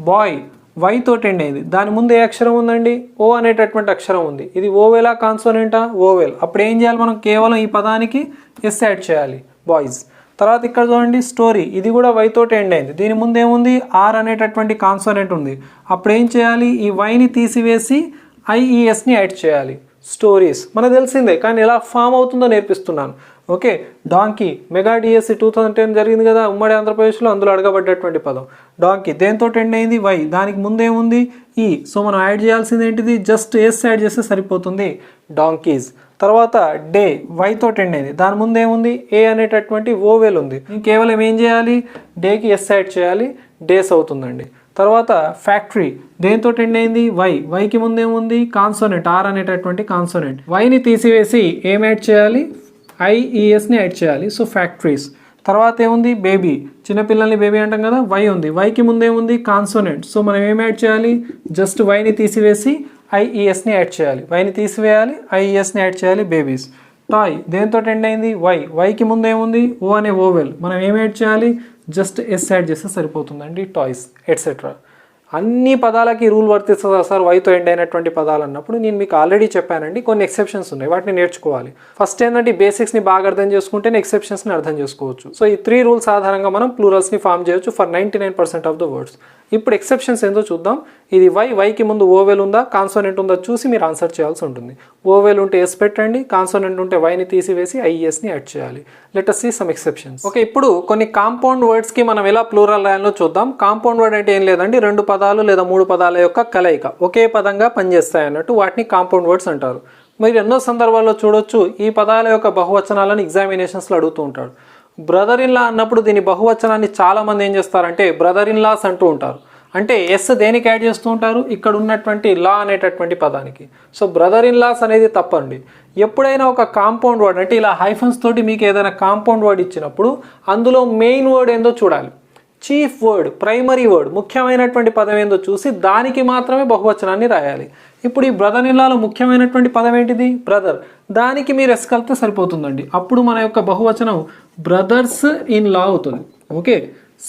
బాయ్ వై తోటి ఎండ్ అయింది, దాని ముందు ఏ అక్షరం ఉందండి ఓ అనేటటువంటి అక్షరం ఉంది. ఇది ఓవెలా కాన్సోనెంటా ఓవెల్. అప్పుడు ఏం చేయాలి మనం, కేవలం ఈ పదానికి ఎస్ యాడ్ చేయాలి బాయ్స్. తర్వాత ఇక్కడ చూడండి, స్టోరీ ఇది కూడా వై తోటి ఎండ్ అయింది, దీని ముందు ఏముంది ఆర్ అనేటటువంటి కాన్సోనెంట్ ఉంది. అప్పుడు ఏం చేయాలి, ఈ వైని తీసివేసి ఐఈఎస్ని యాడ్ చేయాలి. స్టోరీస్ మనకు తెలిసిందే, కానీ ఎలా ఫామ్ అవుతుందో నేర్పిస్తున్నాను. ఓకే, డాంకీ మెగా డిఎస్సి 2010 జరిగింది కదా ఉమ్మడి ఆంధ్రప్రదేశ్లో, అందులో అడగబడ్డటువంటి పదం డాంకీ. దేంతో ఎండ్ అయింది? వై. దానికి ముందేముంది? ఈ. సో మనం యాడ్ చేయాల్సింది ఏంటిది? జస్ట్ ఎస్ యాడ్ చేస్తే సరిపోతుంది, డాంకీస్. తర్వాత డే వైతో ఎండ్ అయింది, దాని ముందేముంది? ఏ అనేటటువంటి ఓవెల్ ఉంది. కేవలం ఏం చేయాలి? డేకి ఎస్ యాడ్ చేయాలి, డేస్ అవుతుందండి. తర్వాత ఫ్యాక్టరీ దేంతో ఎండ్ అయింది? వై. వైకి ముందేముంది? కాన్సోనెంట్, ఆర్ అనేటటువంటి కాన్సోనెంట్. వైని తీసివేసి ఏం యాడ్ చేయాలి? ఐఈఎస్ని యాడ్ చేయాలి, సో ఫ్యాక్టరీస్. తర్వాత ఏముంది? బేబీ, చిన్నపిల్లల్ని బేబీ అంటాం కదా, వై ఉంది. వైకి ముందేముంది? కాన్సోనెంట్, సో మనం ఏం యాడ్ చేయాలి? జస్ట్ వైని తీసివేసి ఐఈఎస్ని యాడ్ చేయాలి, వైని తీసివేయాలి, ఐఈఎస్ని యాడ్ చేయాలి, బేబీస్. టాయ్ దేంతో ఎండ్ అయింది? వై. వైకి ముందేముంది? ఓ అనే ఓవెల్, మనం ఏం యాడ్ చేయాలి? జస్ట్ ఎస్ యాడ్ చేస్తే సరిపోతుందండి, టాయ్స్ ఎట్సెట్రా. అన్ని పదాలకి రూల్ వర్తిస్తుందా సార్ వైతో ఎండ్ అయినటువంటి పదాలు అన్నప్పుడు? నేను మీకు ఆల్రెడీ చెప్పానండి, కొన్ని ఎక్సెప్షన్స్ ఉన్నాయి, వాటిని నేర్చుకోవాలి. ఫస్ట్ ఏంటంటే బేసిక్స్ని బాగా అర్థం చేసుకుంటేనే ఎక్సెప్షన్స్ని అర్థం చేసుకోవచ్చు. సో ఈ 3 రూల్స్ ఆధారంగా మనం ప్లూరల్స్ని ఫామ్ చేయొచ్చు ఫర్ 99% ఆఫ్ ద వర్డ్స్. ఇప్పుడు ఎక్సెప్షన్స్ ఏందో చూద్దాం. ఇది వైకి ముందు ఓవెల్ ఉందా, కాన్సోనెంట్ ఉందా చూసి మీరు ఆన్సర్ చేయాల్సి ఉంటుంది. ఓవెల్ ఉంటే ఎస్ పెట్టండి, కాన్సోనెంట్ ఉంటే వైని తీసివేసి ఐఈఎస్ని యాడ్ చేయాలి. Let us see some exceptions. Okay, ఇప్పుడు కొన్ని కాంపౌండ్ వర్డ్స్కి మనం ఎలా ప్లూరల్ రాయాలో చూద్దాం. కాంపౌండ్ వర్డ్ అంటే ఏం లేదండి, 2 పదాలు లేదా 3 పదాల యొక్క కలయిక ఒకే పదంగా పనిచేస్తాయి అన్నట్టు, వాటిని కాంపౌండ్ వర్డ్స్ అంటారు. మీరు ఎన్నో సందర్భాల్లో చూడొచ్చు ఈ పదాల యొక్క బహువచనాలను ఎగ్జామినేషన్స్లో అడుగుతూ ఉంటాడు. బ్రదర్ ఇన్ లా అన్నప్పుడు దీని బహువచనాన్ని చాలామంది ఏం చేస్తారంటే బ్రదర్ ఇన్ లాస్ అంటూ ఉంటారు. అంటే ఎస్ దేనికి యాడ్ చేస్తూ ఉంటారు? ఇక్కడ ఉన్నటువంటి లా అనేటటువంటి పదానికి. సో బ్రదర్ ఇన్ లాస్ అనేది తప్పండి. ఎప్పుడైనా ఒక కాంపౌండ్ వర్డ్ అంటే ఇలా హైఫన్స్ తోటి మీకు ఏదైనా కాంపౌండ్ వర్డ్ ఇచ్చినప్పుడు అందులో మెయిన్ వర్డ్ ఏందో చూడాలి. చీఫ్ వర్డ్, ప్రైమరీ వర్డ్, ముఖ్యమైనటువంటి పదం ఏందో చూసి దానికి మాత్రమే బహువచనాన్ని రాయాలి. ఇప్పుడు ఈ బ్రదర్ ఇన్ లాలో ముఖ్యమైనటువంటి పదం ఏంటిది? బ్రదర్. దానికి మీరు ఎస్ కలిపితే సరిపోతుందండి. అప్పుడు మన యొక్క బహువచనం బ్రదర్స్ ఇన్ లా అవుతుంది. Okay,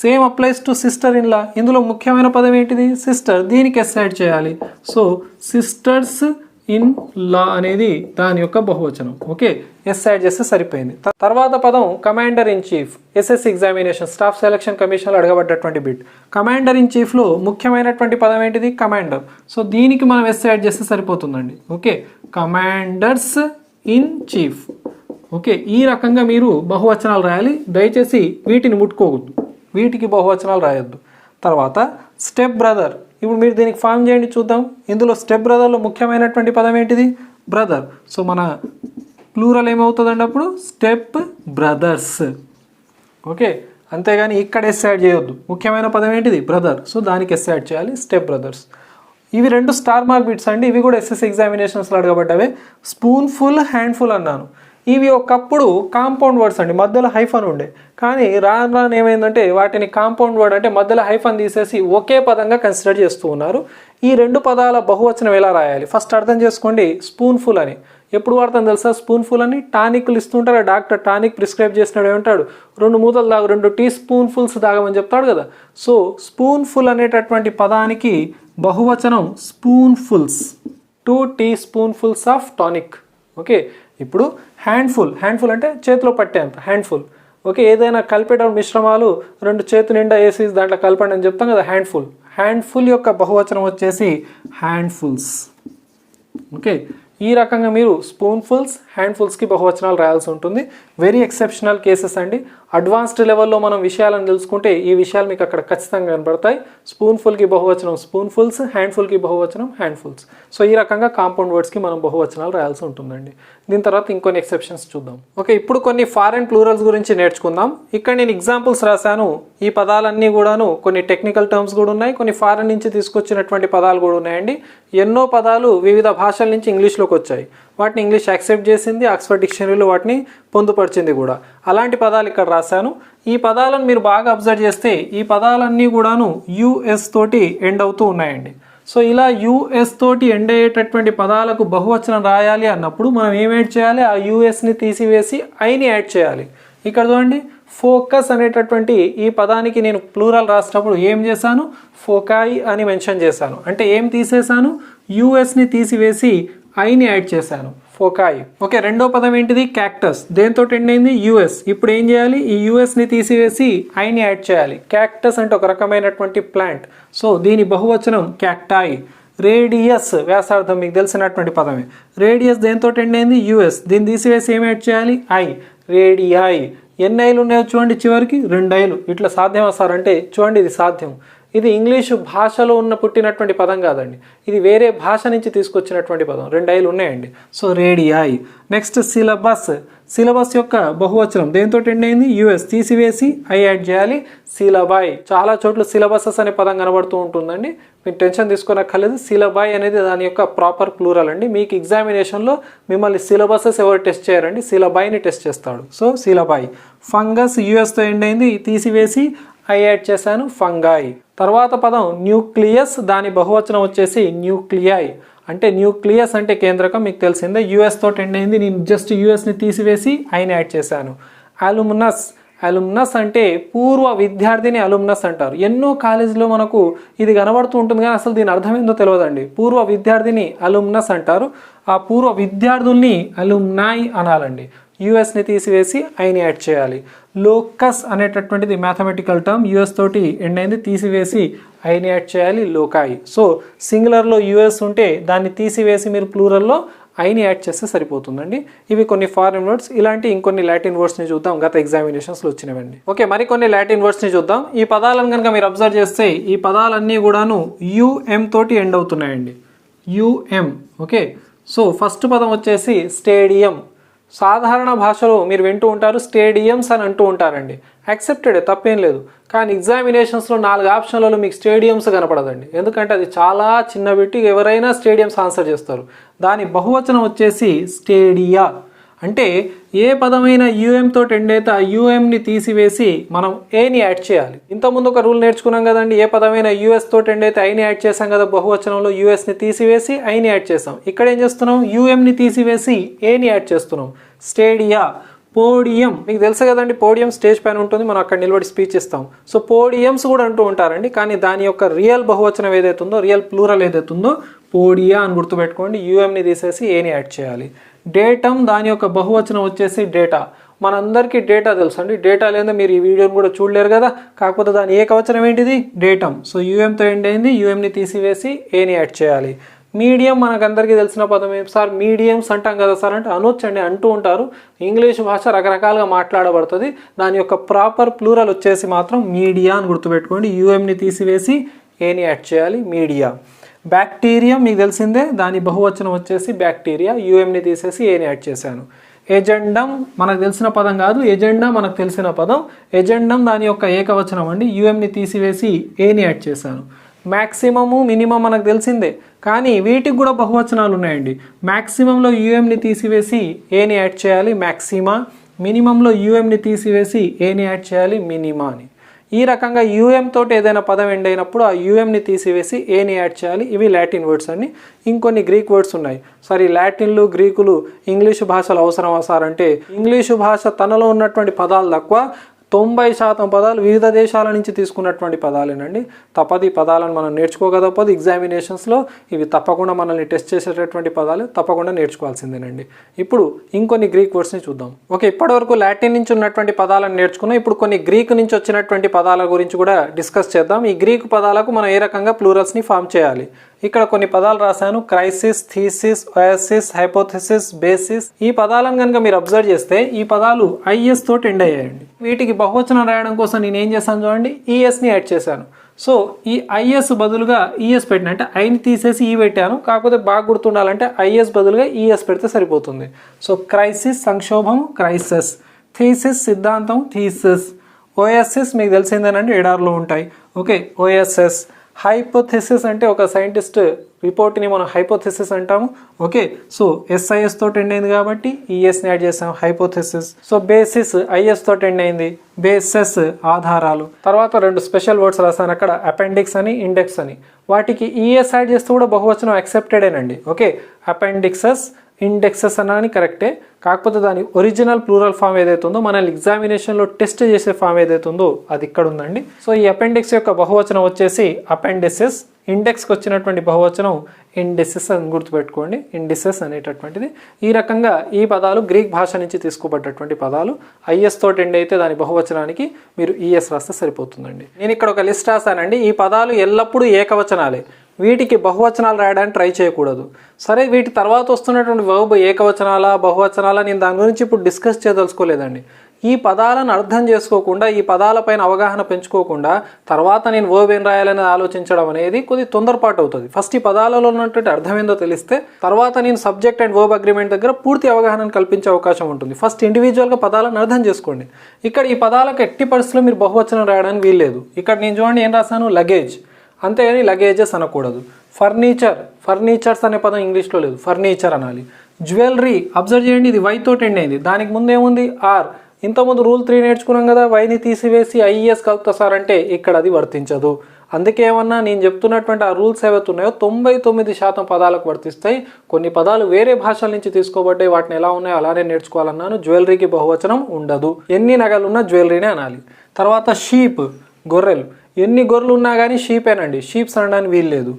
same applies to sister in law. ఇందులో ముఖ్యమైన పదం ఏంటిది? సిస్టర్. దీనికి ఎస్ యాడ్ చేయాలి. సో సిస్టర్స్ ఇన్ లా అనేది దాని యొక్క బహువచనం. ఓకే, ఎస్ యాడ్ చేస్తే సరిపోయింది. తర్వాత పదం commander in chief. SSC examination staff selection కమిషన్లో అడగబడ్డటువంటి బిట్. కమాండర్ ఇన్ చీఫ్లో ముఖ్యమైనటువంటి పదం ఏంటిది? కమాండర్. సో దీనికి మనం ఎస్ యాడ్ చేస్తే సరిపోతుందండి. Okay, commanders in chief. Okay, ఈ రకంగా మీరు బహువచనాలు రాయాలి. దయచేసి వీటిని ముట్టుకోవద్దు, వీటికి బహువచనాలు రాయొద్దు. తర్వాత స్టెప్ బ్రదర్. ఇప్పుడు మీరు దీనికి ఫామ్ చేయండి చూద్దాం. ఇందులో స్టెప్ బ్రదర్లో ముఖ్యమైనటువంటి పదం ఏంటిది? బ్రదర్. సో మన ప్లూరల్ ఏమవుతుందండి అప్పుడు? Step brothers. ఓకే, అంతేగాని ఇక్కడ ఎస్ యాడ్ చేయొద్దు. ముఖ్యమైన పదం ఏంటిది? బ్రదర్. సో దానికి ఎస్ యాడ్ చేయాలి, స్టెప్ బ్రదర్స్. ఇవి 2 స్టార్ మార్క్ బిట్స్ అండి. ఇవి కూడా ఎస్ఎస్సి ఎగ్జామినేషన్స్లో అడగబడ్డవే. స్పూన్ఫుల్, హ్యాండ్ఫుల్ అన్నాను. ఇవి ఒకప్పుడు కాంపౌండ్ వర్డ్స్ అండి, మధ్యలో హైఫన్ ఉండే. కానీ రాను రాను ఏమైందంటే వాటిని కాంపౌండ్ వర్డ్ అంటే మధ్యలో హైఫన్ తీసేసి ఒకే పదంగా కన్సిడర్ చేస్తూ ఉన్నారు. ఈ 2 పదాల బహువచనం ఎలా రాయాలి ఫస్ట్ అర్థం చేసుకోండి. స్పూన్ఫుల్ అని ఎప్పుడు వాడతాను తెలుసా? స్పూన్ఫుల్ అని టానిక్లు ఇస్తుంటారు. డాక్టర్ టానిక్ ప్రిస్క్రైబ్ చేసినాడు ఏమంటాడు? 2 మూతలు తాగు, 2 టీ స్పూన్ఫుల్స్ తాగమని చెప్తాడు కదా. సో స్పూన్ఫుల్ అనేటటువంటి పదానికి బహువచనం స్పూన్ఫుల్స్, 2 టీ స్పూన్ఫుల్స్ ఆఫ్ టానిక్. ఓకే, ఇప్పుడు హ్యాండ్ఫుల్. హ్యాండ్ఫుల్ అంటే చేతిలో పట్టేంత హ్యాండ్ఫుల్. ఓకే, ఏదైనా కలిపేటప్పుడు మిశ్రమాలు 2 చేతు నిండా వేసి దాంట్లో కలపండి అని చెప్తాం కదా, హ్యాండ్ఫుల్. హ్యాండ్ఫుల్ యొక్క బహువచనం వచ్చేసి హ్యాండ్ఫుల్స్. ఓకే, ఈ రకంగా మీరు స్పూన్ఫుల్స్, హ్యాండ్ఫుల్స్కి బహువచనాలు రాయాల్సి ఉంటుంది. వెరీ ఎక్సెప్షనల్ కేసెస్ అండి. అడ్వాన్స్డ్ లెవెల్లో మనం విషయాలను తెలుసుకుంటే ఈ విషయాలు మీకు అక్కడ ఖచ్చితంగా కనబడతాయి. స్పూన్ఫుల్కి బహువచనం స్పూన్ఫుల్స్, హ్యాండ్ఫుల్కి బహువచనం హ్యాండ్ఫుల్స్. సో ఈ రకంగా కాంపౌండ్ వర్డ్స్కి మనం బహువచనాలు రాయాల్సి ఉంటుందండి. దీని తర్వాత ఇంకొన్ని ఎక్సెప్షన్స్ చూద్దాం. ఓకే, ఇప్పుడు కొన్ని ఫారెన్ ప్లూరల్స్ గురించి నేర్చుకుందాం. ఇక్కడ నేను ఎగ్జాంపుల్స్ రాశాను. ఈ పదాలన్నీ కూడాను కొన్ని టెక్నికల్ టర్మ్స్ కూడా ఉన్నాయి, కొన్ని ఫారెన్ నుంచి తీసుకొచ్చినటువంటి పదాలు కూడా ఉన్నాయండి. ఎన్నో పదాలు వివిధ భాషల నుంచి ఇంగ్లీష్లోకి వచ్చాయి. వాటిని ఇంగ్లీష్ యాక్సెప్ట్ చేసింది, ఆక్స్ఫర్డ్ డిక్షనరీలో వాటిని పొందుపరిచింది కూడా. అలాంటి పదాలు ఇక్కడ రాశాను. ఈ పదాలను మీరు బాగా అబ్జర్వ్ చేస్తే ఈ పదాలన్నీ కూడాను యుఎస్ తోటి ఎండ్ అవుతూ ఉన్నాయండి. సో ఇలా యుఎస్ తోటి ఎండ్ అయ్యేటటువంటి పదాలకు బహువచనం రాయాలి అన్నప్పుడు మనం ఏం యాడ్ చేయాలి? ఆ యుఎస్ని తీసివేసి ఐని యాడ్ చేయాలి. ఇక్కడ చూడండి, ఫోకస్ అనేటటువంటి ఈ పదానికి నేను ప్లూరల్ రాసినప్పుడు ఏం చేశాను? ఫోకాయి అని మెన్షన్ చేశాను. అంటే ఏం తీసేశాను? యుఎస్ని తీసివేసి ఐని యాడ్ చేశాను, ఫోకాయి. ఓకే, రెండో పదం ఏంటిది? క్యాక్టస్. దేంతో ఎండ్ అయింది? యుఎస్. ఇప్పుడు ఏం చేయాలి? ఈ యుఎస్ని తీసివేసి ఐని యాడ్ చేయాలి. క్యాక్టస్ అంటే ఒక రకమైనటువంటి ప్లాంట్. సో దీని బహువచనం క్యాక్టాయి. రేడియస్ వ్యాసార్థం మీకు తెలిసినటువంటి పదమే. రేడియస్ దేంతో ఎండ్ అయింది? యుఎస్. దీన్ని తీసివేసి ఏం యాడ్ చేయాలి? ఐ. రేడిఐ. ఎన్ని ఐలు ఉన్నాయో చూడండి, చివరికి 2 ఐలు. ఇట్లా సాధ్యమా సార్ అంటే చూడండి, ఇది సాధ్యం. ఇది ఇంగ్లీషు భాషలో పుట్టినటువంటి పదం కాదండి, ఇది వేరే భాష నుంచి తీసుకొచ్చినటువంటి పదం. 2 ఐలు ఉన్నాయండి. So radii. Next syllabus. Syllabus యొక్క బహువచనం దేంతో ఎండ్ అయింది? యుఎస్. తీసివేసి ఐ యాడ్ చేయాలి. సిలబై. చాలా చోట్ల సిలబసెస్ అనే పదం కనబడుతూ ఉంటుందండి, మీకు టెన్షన్ తీసుకోనక్కర్లేదు. సిలబై అనేది దాని యొక్క ప్రాపర్ ప్లూరల్ అండి. మీకు ఎగ్జామినేషన్లో మిమ్మల్ని సిలబసెస్ ఎవరు టెస్ట్ చేయరండి, సిలబైని టెస్ట్ చేస్తాడు. సో సిలబై. ఫంగస్ యుఎస్తో ఎండ్ అయింది, తీసివేసి ఐ యాడ్ చేశాను. ఫంగాయ్. తర్వాత పదం న్యూక్లియస్. దాని బహువచనం వచ్చేసి న్యూక్లియై. అంటే న్యూక్లియస్ అంటే కేంద్రకం, మీకు తెలిసిందే. యుఎస్ తోటి ఎండ్ అయింది, నేను జస్ట్ యుఎస్ని తీసివేసి ఐని యాడ్ చేశాను. అలుమ్నస్. అలుమ్నస్ అంటే పూర్వ విద్యార్థిని అలుమ్నస్ అంటారు. ఎన్నో కాలేజీలో మనకు ఇది కనబడుతూ ఉంటుంది, కానీ అసలు దీని అర్థం ఏందో తెలియదండి. పూర్వ విద్యార్థిని అలుమ్నస్ అంటారు. ఆ పూర్వ విద్యార్థుల్ని అలుమ్నాయ్ అనాలండి. యుఎస్ని తీసివేసి ఐని యాడ్ చేయాలి. లోకస్ అనేటటువంటిది మ్యాథమెటికల్ టర్మ్, యుఎస్ తోటి ఎండ్ అయింది, తీసివేసి ఐని యాడ్ చేయాలి. లోకాయి. సో సింగులర్లో యుఎస్ ఉంటే దాన్ని తీసివేసి మీరు ప్లూరల్లో ఐని యాడ్ చేస్తే సరిపోతుందండి. ఇవి కొన్ని ఫారిన్ వర్డ్స్. ఇలాంటి ఇంకొన్ని లాటిన్ వర్డ్స్ని చూద్దాం, గత ఎగ్జామినేషన్స్లో వచ్చినవండి. ఓకే, మరికొన్ని లాటిన్ వర్డ్స్ని చూద్దాం. ఈ పదాలను కనుక మీరు అబ్జర్వ్ చేస్తే ఈ పదాలన్నీ కూడాను యుఎం తోటి ఎండ్ అవుతున్నాయండి. యుఎం. ఓకే, సో ఫస్ట్ పదం వచ్చేసి స్టేడియం. సాధారణ భాషలో మీరు వింటూ ఉంటారు స్టేడియంస్ అని అంటూ ఉంటారండి, యాక్సెప్టెడ్, తప్పేం లేదు. కానీ ఎగ్జామినేషన్స్లో 4 ఆప్షన్లలో మీకు స్టేడియంస్ కనపడదండి, ఎందుకంటే అది చాలా చిన్న పెట్టి ఎవరైనా స్టేడియంస్ ఆన్సర్ చేస్తారు. దాని బహువచనం వచ్చేసి స్టేడియా. అంటే ఏ పదమైన యుఎం తోటి ఎండ్ అయితే ఆ యుఎంని తీసివేసి మనం ఏని యాడ్ చేయాలి. ఇంతకుముందు ఒక రూల్ నేర్చుకున్నాం కదండి, ఏ పదమైన యుఎస్ తోటి ఎండ్ అయితే ఐని యాడ్ చేసాం కదా, బహువచనంలో యుఎస్ని తీసివేసి ఐని యాడ్ చేసాం. ఇక్కడ ఏం చేస్తున్నాం? యుఎంని తీసివేసి ఏని యాడ్ చేస్తున్నాం. స్టేడియా. పోడియం. మీకు తెలుసు కదండి, పోడియం స్టేజ్ పైన ఉంటుంది, మనం అక్కడ నిలబడి స్పీచ్ ఇస్తాం. సో పోడియంస్ కూడా అంటూ ఉంటారండి, కానీ దాని యొక్క రియల్ బహువచనం ఏదైతే ఉందో, రియల్ ప్లూరల్ ఏదైతే ఉందో పోడియా అని గుర్తుపెట్టుకోండి. యుఎంని తీసేసి ఏని యాడ్ చేయాలి. డేటమ్. దాని యొక్క బహువచనం వచ్చేసి డేటా. మనందరికీ డేటా తెలుసు అండి, డేటా లేదా మీరు ఈ వీడియోని కూడా చూడలేరు కదా, కాకపోతే దాని ఏకవచనం ఏంటిది? డేటమ్. సో యుఎంతో ఎండ్ అయింది, యుఎంని తీసివేసి ఏని యాడ్ చేయాలి. మీడియం. మనకందరికీ తెలిసిన పదం ఏం సార్? మీడియంస్ అంటాం కదా సార్ అంటే అనొచ్చండి, అంటూ ఉంటారు. ఇంగ్లీష్ భాష రకరకాలుగా మాట్లాడబడుతుంది, దాని యొక్క ప్రాపర్ ప్లూరల్ వచ్చేసి మాత్రం మీడియా అని గుర్తుపెట్టుకోండి. యుఎంని తీసివేసి ఏని యాడ్ చేయాలి. మీడియా. బ్యాక్టీరియం. మీకు తెలిసిందే, దాని బహువచనం వచ్చేసి బ్యాక్టీరియా. యుఎంని తీసేసి ఏని యాడ్ చేశాను. ఎజెండం. మనకు తెలిసిన పదం కాదు, ఎజెండా మనకు తెలిసిన పదం. ఎజెండం దాని యొక్క ఏకవచనం అండి, యుఎంని తీసివేసి ఏని యాడ్ చేశాను. మ్యాక్సిమము, మినిమం మనకు తెలిసిందే, కానీ వీటికి కూడా బహువచనాలు ఉన్నాయండి. మ్యాక్సిమంలో యుఎంని తీసివేసి ఏని యాడ్ చేయాలి, మ్యాక్సిమా. మినిమంలో యుఎంని తీసివేసి ఏని యాడ్ చేయాలి, మినిమా అని. ఈ రకంగా యుఎం తోటి ఏదైనా పదం ఎండ్ అయినప్పుడు ఆ యుఎంని తీసివేసి ఏని యాడ్ చేయాలి. ఇవి లాటిన్ వర్డ్స్ అండి. ఇంకొన్ని గ్రీక్ వర్డ్స్ ఉన్నాయి. సార్ ఈ లాటిన్లు గ్రీకులు ఇంగ్లీషు భాషలు అవసరమా సార్ అంటే, ఇంగ్లీషు భాష తనలో ఉన్నటువంటి పదాలు తక్కువ, 90% పదాలు వివిధ దేశాల నుంచి తీసుకున్నటువంటి పదాలేనండి. తప్పదు, ఈ పదాలను మనం నేర్చుకోగలకపోతే ఎగ్జామినేషన్స్లో ఇవి తప్పకుండా మనల్ని టెస్ట్ చేసేటటువంటి పదాలు, తప్పకుండా నేర్చుకోవాల్సిందేనండి. ఇప్పుడు ఇంకొన్ని గ్రీక్ వర్డ్స్ని చూద్దాం. ఓకే, ఇప్పటివరకు లాటిన్ నుంచి ఉన్నటువంటి పదాలను నేర్చుకున్నాం. ఇప్పుడు కొన్ని గ్రీక్ నుంచి వచ్చినటువంటి పదాల గురించి కూడా డిస్కస్ చేద్దాం. ఈ గ్రీక్ పదాలకు మనం ఏ రకంగా ప్లూరల్స్ని ఫామ్ చేయాలి. ఇక్కడ కొన్ని పదాలు రాశాను, crisis, thesis, Oasis, hypothesis, basis. ఈ పదాలను కనుక మీరు అబ్జర్వ్ చేస్తే ఈ పదాలు ఐఎస్ తోటి ఎండ్ అయ్యాయండి. వీటికి బహువచనం రాయడం కోసం నేను ఏం చేశాను చూడండి, ఈఎస్ని యాడ్ చేశాను. సో ఈ ఐఎస్ బదులుగా ఈఎస్ పెట్టిన, అంటే ఐని తీసేసి ఈ పెట్టాను, కాకపోతే బాగా గుర్తుండాలంటే ఐఎస్ బదులుగా ఈఎస్ పెడితే సరిపోతుంది. సో క్రైసిస్ సంక్షోభం, క్రైసిస్. థీసిస్ సిద్ధాంతం, థీసిస్. ఓఎస్ఎస్ మీకు తెలిసిందేనండి, ఎడార్లో ఉంటాయి. Okay, OSS. హైపోథెసిస్ అంటే ఒక సైంటిస్ట్ రిపోర్ట్ని మనం హైపోథెసిస్ అంటాము. ఓకే, సో ఎస్ఐఎస్ తోటి ఎండ్ అయింది కాబట్టి ఈఎస్ని యాడ్ చేసాం, హైపోథెసిస్. సో బేసిస్ ఐఎస్ తోటి ఎండ్ అయింది, బేసెస్ ఆధారాలు. తర్వాత 2 స్పెషల్ వర్డ్స్ రాసాను అక్కడ, అపెండిక్స్ అని, ఇండెక్స్ అని. వాటికి ఈఎస్ యాడ్ చేస్తూ కూడా బహువచనం యాక్సెప్టెడేనండి. ఓకే, అపెండిక్సెస్, ఇండెక్సెస్ అని కరెక్టే, కాకపోతే దాని ఒరిజినల్ ప్లూరల్ ఫామ్ ఏదైతే ఉందో, మనల్ని ఎగ్జామినేషన్లో టెస్ట్ చేసే ఫామ్ ఏదైతే ఉందో అది ఇక్కడ ఉందండి. సో ఈ అపెండిక్స్ యొక్క బహువచనం వచ్చేసి అపెండిసెస్. ఇండెక్స్కి వచ్చినటువంటి బహువచనం ఇండిసెస్ అని గుర్తుపెట్టుకోండి, ఇండిసెస్ అనేటటువంటిది. ఈ రకంగా ఈ పదాలు గ్రీక్ భాష నుంచి తీసుకోబడ్డటువంటి పదాలు. ఐఎస్ తోటి ఎండ్ అయితే దాని బహువచనానికి మీరు ఈఎస్ రాస్తే సరిపోతుందండి. నేను ఇక్కడ ఒక లిస్ట్ రాశానండి. ఈ పదాలు ఎల్లప్పుడూ ఏకవచనాలే. వీటికి బహువచనాలు రాయడానికి ట్రై చేయకూడదు. సరే, వీటి తర్వాత వస్తున్నటువంటి వర్బ్ ఏకవచనాల బహువచనాల నేను దాని గురించి ఇప్పుడు డిస్కస్ చేయదలుచుకోలేదండి. ఈ పదాలను అర్థం చేసుకోకుండా, ఈ పదాలపైన అవగాహన పెంచుకోకుండా తర్వాత నేను వర్బ్ ఏం రాయాలని ఆలోచించడం అనేది కొద్ది తొందరపాటు అవుతుంది. ఫస్ట్ ఈ పదాలలో ఉన్నటువంటి అర్థం ఏందో తెలిస్తే తర్వాత నేను సబ్జెక్ట్ అండ్ వర్బ్ అగ్రిమెంట్ దగ్గర పూర్తి అవగాహనను కల్పించే అవకాశం ఉంటుంది. ఫస్ట్ ఇండివిజువల్గా పదాలను అర్థం చేసుకోండి. ఇక్కడ ఈ పదాలకు ఎట్టి పరిస్థితుల్లో మీరు బహువచనం రాయడానికి వీల్లేదు. ఇక్కడ నేను చూడండి ఏం రాశాను, లగేజ్, అంతేగాని లగేజెస్ అనకూడదు. ఫర్నిచర్, ఫర్నిచర్స్ అనే పదం ఇంగ్లీష్లో లేదు, ఫర్నిచర్ అనాలి. జ్యువెలరీ, అబ్జర్వ్ చేయండి, ఇది వై తోటి ఎండ్ అయింది, దానికి ముందు ఏముంది ఆర్. ఇంతకుముందు రూల్ 3 నేర్చుకున్నాం కదా, వైని తీసివేసి ఐఈఎస్ కలుపుతా సార్ అంటే ఇక్కడ అది వర్తించదు. అందుకే ఏమన్నా నేను చెప్తున్నటువంటి ఆ రూల్స్ ఏవైతే ఉన్నాయో 99% పదాలకు వర్తిస్తాయి. కొన్ని పదాలు వేరే భాషల నుంచి తీసుకోబడ్డాయి, వాటిని ఎలా ఉన్నాయో అలానే నేర్చుకోవాలన్నాను. జ్యువెలరీకి బహువచనం ఉండదు, ఎన్ని నగలున్నా జ్యువెలరీనే అనాలి. తర్వాత షీప్, గొర్రెలు, ఎన్ని గొర్రెలు ఉన్నా కానీ షీపేనండి, షీప్స్ అనడానికి వీల్లేదు.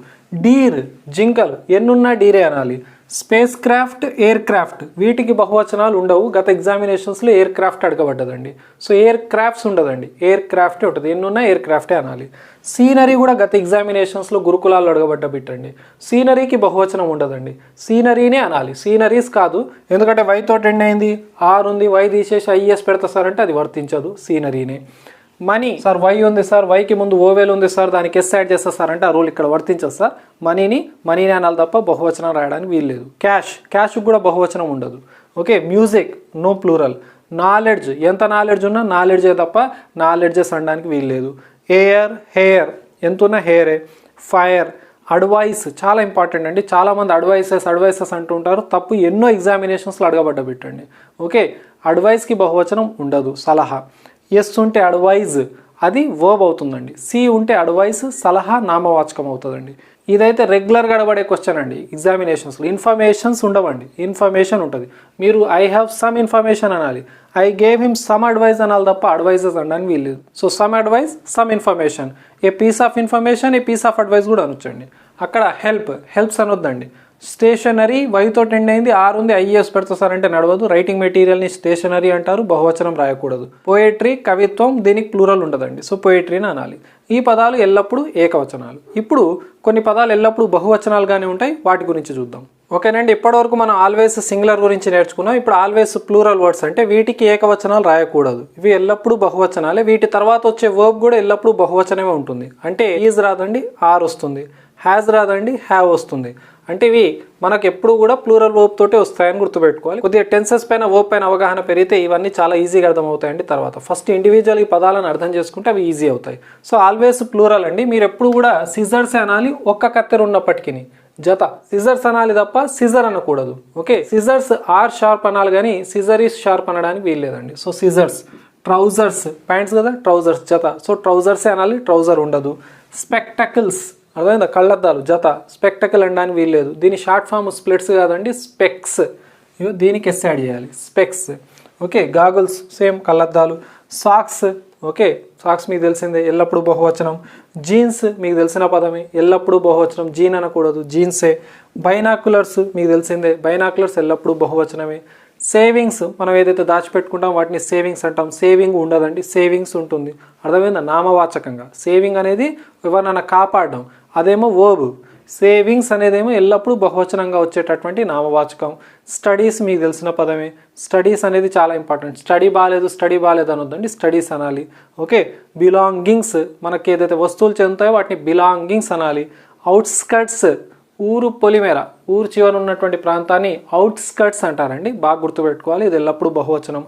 డీర్, జింకలు, ఎన్నున్నా డీరే అనాలి. స్పేస్ క్రాఫ్ట్, ఎయిర్ క్రాఫ్ట్, వీటికి బహువచనాలు ఉండవు. గత ఎగ్జామినేషన్స్లో ఎయిర్ క్రాఫ్ట్ అడగబడ్డదండి. సో ఎయిర్ క్రాఫ్ట్స్ ఉండదండి, ఎయిర్ క్రాఫ్టే ఉంటుంది, ఎన్నున్నా ఎయిర్ క్రాఫ్టే అనాలి. సీనరీ కూడా గత ఎగ్జామినేషన్స్లో గురుకులాల్లో అడగబడ్డ బిట్టండి. సీనరీకి బహువచనం ఉండదండి, సీనరీనే అనాలి, సీనరీస్ కాదు. ఎందుకంటే వై తోటి ఎండ్ అయింది, ఆర్ ఉంది, వై తీసేసి ఐఎస్ పెడతా సార్ అంటే అది వర్తించదు, సీనరీనే. మనీ, సార్ వై ఉంది సార్, వైకి ముందు ఓవేల్ ఉంది సార్, దానికి ఎస్ యాడ్ చేస్తా సార్ అంటే ఆ రూల్ ఇక్కడ వర్తించదు సార్. మనీని అనాలి తప్ప బహువచనం రాయడానికి వీల్లేదు. క్యాష్కి కూడా బహువచనం ఉండదు. Okay, music, no plural. Knowledge, ఎంత నాలెడ్జ్ ఉన్నా నాలెడ్జే తప్ప నాలెడ్జెస్ అనడానికి వీల్లేదు. ఎయిర్, హెయిర్, ఎంత ఉన్నా హెయిరే. ఫైర్, అడ్వైస్, చాలా ఇంపార్టెంట్ అండి. చాలామంది అడ్వైసెస్ అంటుంటారు, తప్పు. ఎన్నో ఎగ్జామినేషన్స్లో అడగబడ్డ బిట్టండి. ఓకే, అడ్వైస్కి బహువచనం ఉండదు, సలహా. ఎస్ ఉంటే అడ్వైజ్, అది వర్బ్ అవుతుందండి. సి ఉంటే అడ్వైస్, సలహా నామవాచకం అవుతుందండి. ఇదైతే రెగ్యులర్గా అడబడే క్వశ్చన్ అండి ఎగ్జామినేషన్స్లో. ఇన్ఫర్మేషన్స్ ఉండవండి, ఇన్ఫర్మేషన్ ఉంటుంది. మీరు ఐ హ్యావ్ సమ్ ఇన్ఫర్మేషన్ అనాలి, I gave him some advice అనాలి తప్ప అడ్వైజెస్ అనడానికి వీల్లేదు. So some advice, some information, a piece of information, a piece of advice కూడా అనొచ్చండి. అక్కడ హెల్ప్స్ అనొద్దండి. స్టేషనరీ, వైతో ఎండ్ అయింది, ఆర్ ఉంది, ఐఏఎస్ పెడతా సార్ అంటే నడవదు. రైటింగ్ మెటీరియల్ని స్టేషనరీ అంటారు, బహువచనం రాయకూడదు. పోయట్రీ, కవిత్వం, దీనికి ప్లూరల్ ఉండదండి, సో పోయట్రీని అనాలి. ఈ పదాలు ఎల్లప్పుడూ ఏకవచనాలు. ఇప్పుడు కొన్ని పదాలు ఎల్లప్పుడూ బహువచనాలుగానే ఉంటాయి, వాటి గురించి చూద్దాం. ఓకేనండి, ఇప్పటివరకు మనం ఆల్వేస్ సింగులర్ గురించి నేర్చుకున్నాం. ఇప్పుడు ఆల్వేస్ ప్లూరల్ వర్డ్స్ అంటే వీటికి ఏకవచనాలు రాయకూడదు, ఇవి ఎల్లప్పుడూ బహువచనాలే. వీటి తర్వాత వచ్చే వర్బ్ కూడా ఎల్లప్పుడూ బహువచనమే ఉంటుంది. అంటే ఈజ్ రాదండి, ఆర్ వస్తుంది. హ్యాజ్ రాదండి, హ్యావ్ వస్తుంది. అంటే ఇవి మనకు ఎప్పుడు కూడా ప్లూరల్ వర్బ్ తోటే వస్తాయని గుర్తుపెట్టుకోవాలి. కొద్దిగా టెన్సెస్ పైన వర్బ్ పైన అవగాహన పెరిగితే ఇవన్నీ చాలా ఈజీగా అర్థమవుతాయండి. తర్వాత ఫస్ట్ ఇండివిజువల్ ఈ పదాలను అర్థం చేసుకుంటే అవి ఈజీ అవుతాయి. సో ఆల్వేస్ ప్లూరల్ అండి. మీరు ఎప్పుడు కూడా సిజర్స్ అనాలి, ఒక్క కత్తెర ఉన్నప్పటికీ. జత, సిజర్స్ అనాలి తప్ప సిజర్ అనకూడదు. ఓకే, సిజర్స్ ఆర్ షార్ప్ అనాలి కానీ సిజర్ ఈస్ షార్ప్ అనడానికి వీల్లేదండి. So scissors. ట్రౌజర్స్, ప్యాంట్స్ కదా, ట్రౌజర్స్ జత, సో ట్రౌజర్సే అనాలి, ట్రౌజర్ ఉండదు. స్పెక్టకిల్స్, అర్థమైందా, కళ్ళద్దాలు, జత, స్పెక్టకల్ అనడానికి వీల్లేదు. దీని షార్ట్ ఫామ్ స్ప్లిట్స్ కాదండి, స్పెక్స్. దీనికి ఎస్ యాడ్ చేయాలి, స్పెక్స్. ఓకే, గాగుల్స్, సేమ్ కళ్ళద్దాలు. సాక్స్, ఓకే, సాక్స్ మీకు తెలిసిందే, ఎల్లప్పుడూ బహువచనం. జీన్స్ మీకు తెలిసిన పదమే, ఎల్లప్పుడూ బహువచనం, జీన్ అనకూడదు, జీన్సే. బైనాకులర్స్ మీకు తెలిసిందే, బైనాకులర్స్ ఎల్లప్పుడూ బహువచనమే. సేవింగ్స్, మనం ఏదైతే దాచిపెట్టుకుంటాం వాటిని సేవింగ్స్ అంటాం, సేవింగ్ ఉండదండి, సేవింగ్స్ ఉంటుంది. అర్థమైందా, నామవాచకంగా. సేవింగ్ అనేది ఎవరినైనా కాపాడడం, అదేమో వర్బ్. సేవింగ్స్ అనేదేమో ఎల్లప్పుడూ బహువచనంగా వచ్చేటటువంటి నామవాచకం. స్టడీస్ మీకు తెలిసిన పదమే, స్టడీస్ అనేది చాలా ఇంపార్టెంట్. స్టడీ బాగాలేదు అనొద్దండి, స్టడీస్ అనాలి. ఓకే, బిలాంగింగ్స్, మనకి ఏదైతే వస్తువులు చెందుతాయో వాటిని బిలాంగింగ్స్ అనాలి. అవుట్స్కర్ట్స్, ఊరు పొలిమేర, ఊరు చివర ఉన్నటువంటి ప్రాంతాన్ని అవుట్స్కర్ట్స్ అంటారండి, బాగా గుర్తుపెట్టుకోవాలి, ఇది ఎల్లప్పుడూ బహువచనం.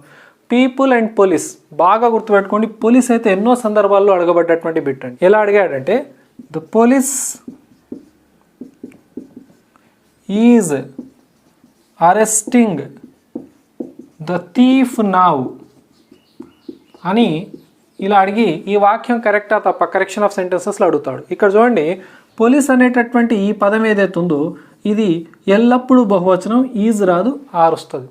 పీపుల్ అండ్ పోలీస్, బాగా గుర్తుపెట్టుకోండి. పోలీస్ అయితే ఎన్నో సందర్భాల్లో అడగబడ్డటువంటి బిట్ అండి. ఎలా అడిగాడంటే, the police is arresting the thief now అని ఇలా అడిగి ఈ వాక్యం కరెక్టా తప్ప కరెక్షన్ ఆఫ్ సెంటెన్సెస్లో అడుగుతాడు. ఇక్కడ చూడండి, పోలీస్ అనేటటువంటి ఈ పదం ఏదైతే ఉందో ఇది ఎల్లప్పుడూ బహువచనం, ఈజ్ రాదు, ఆర్ వస్తుంది.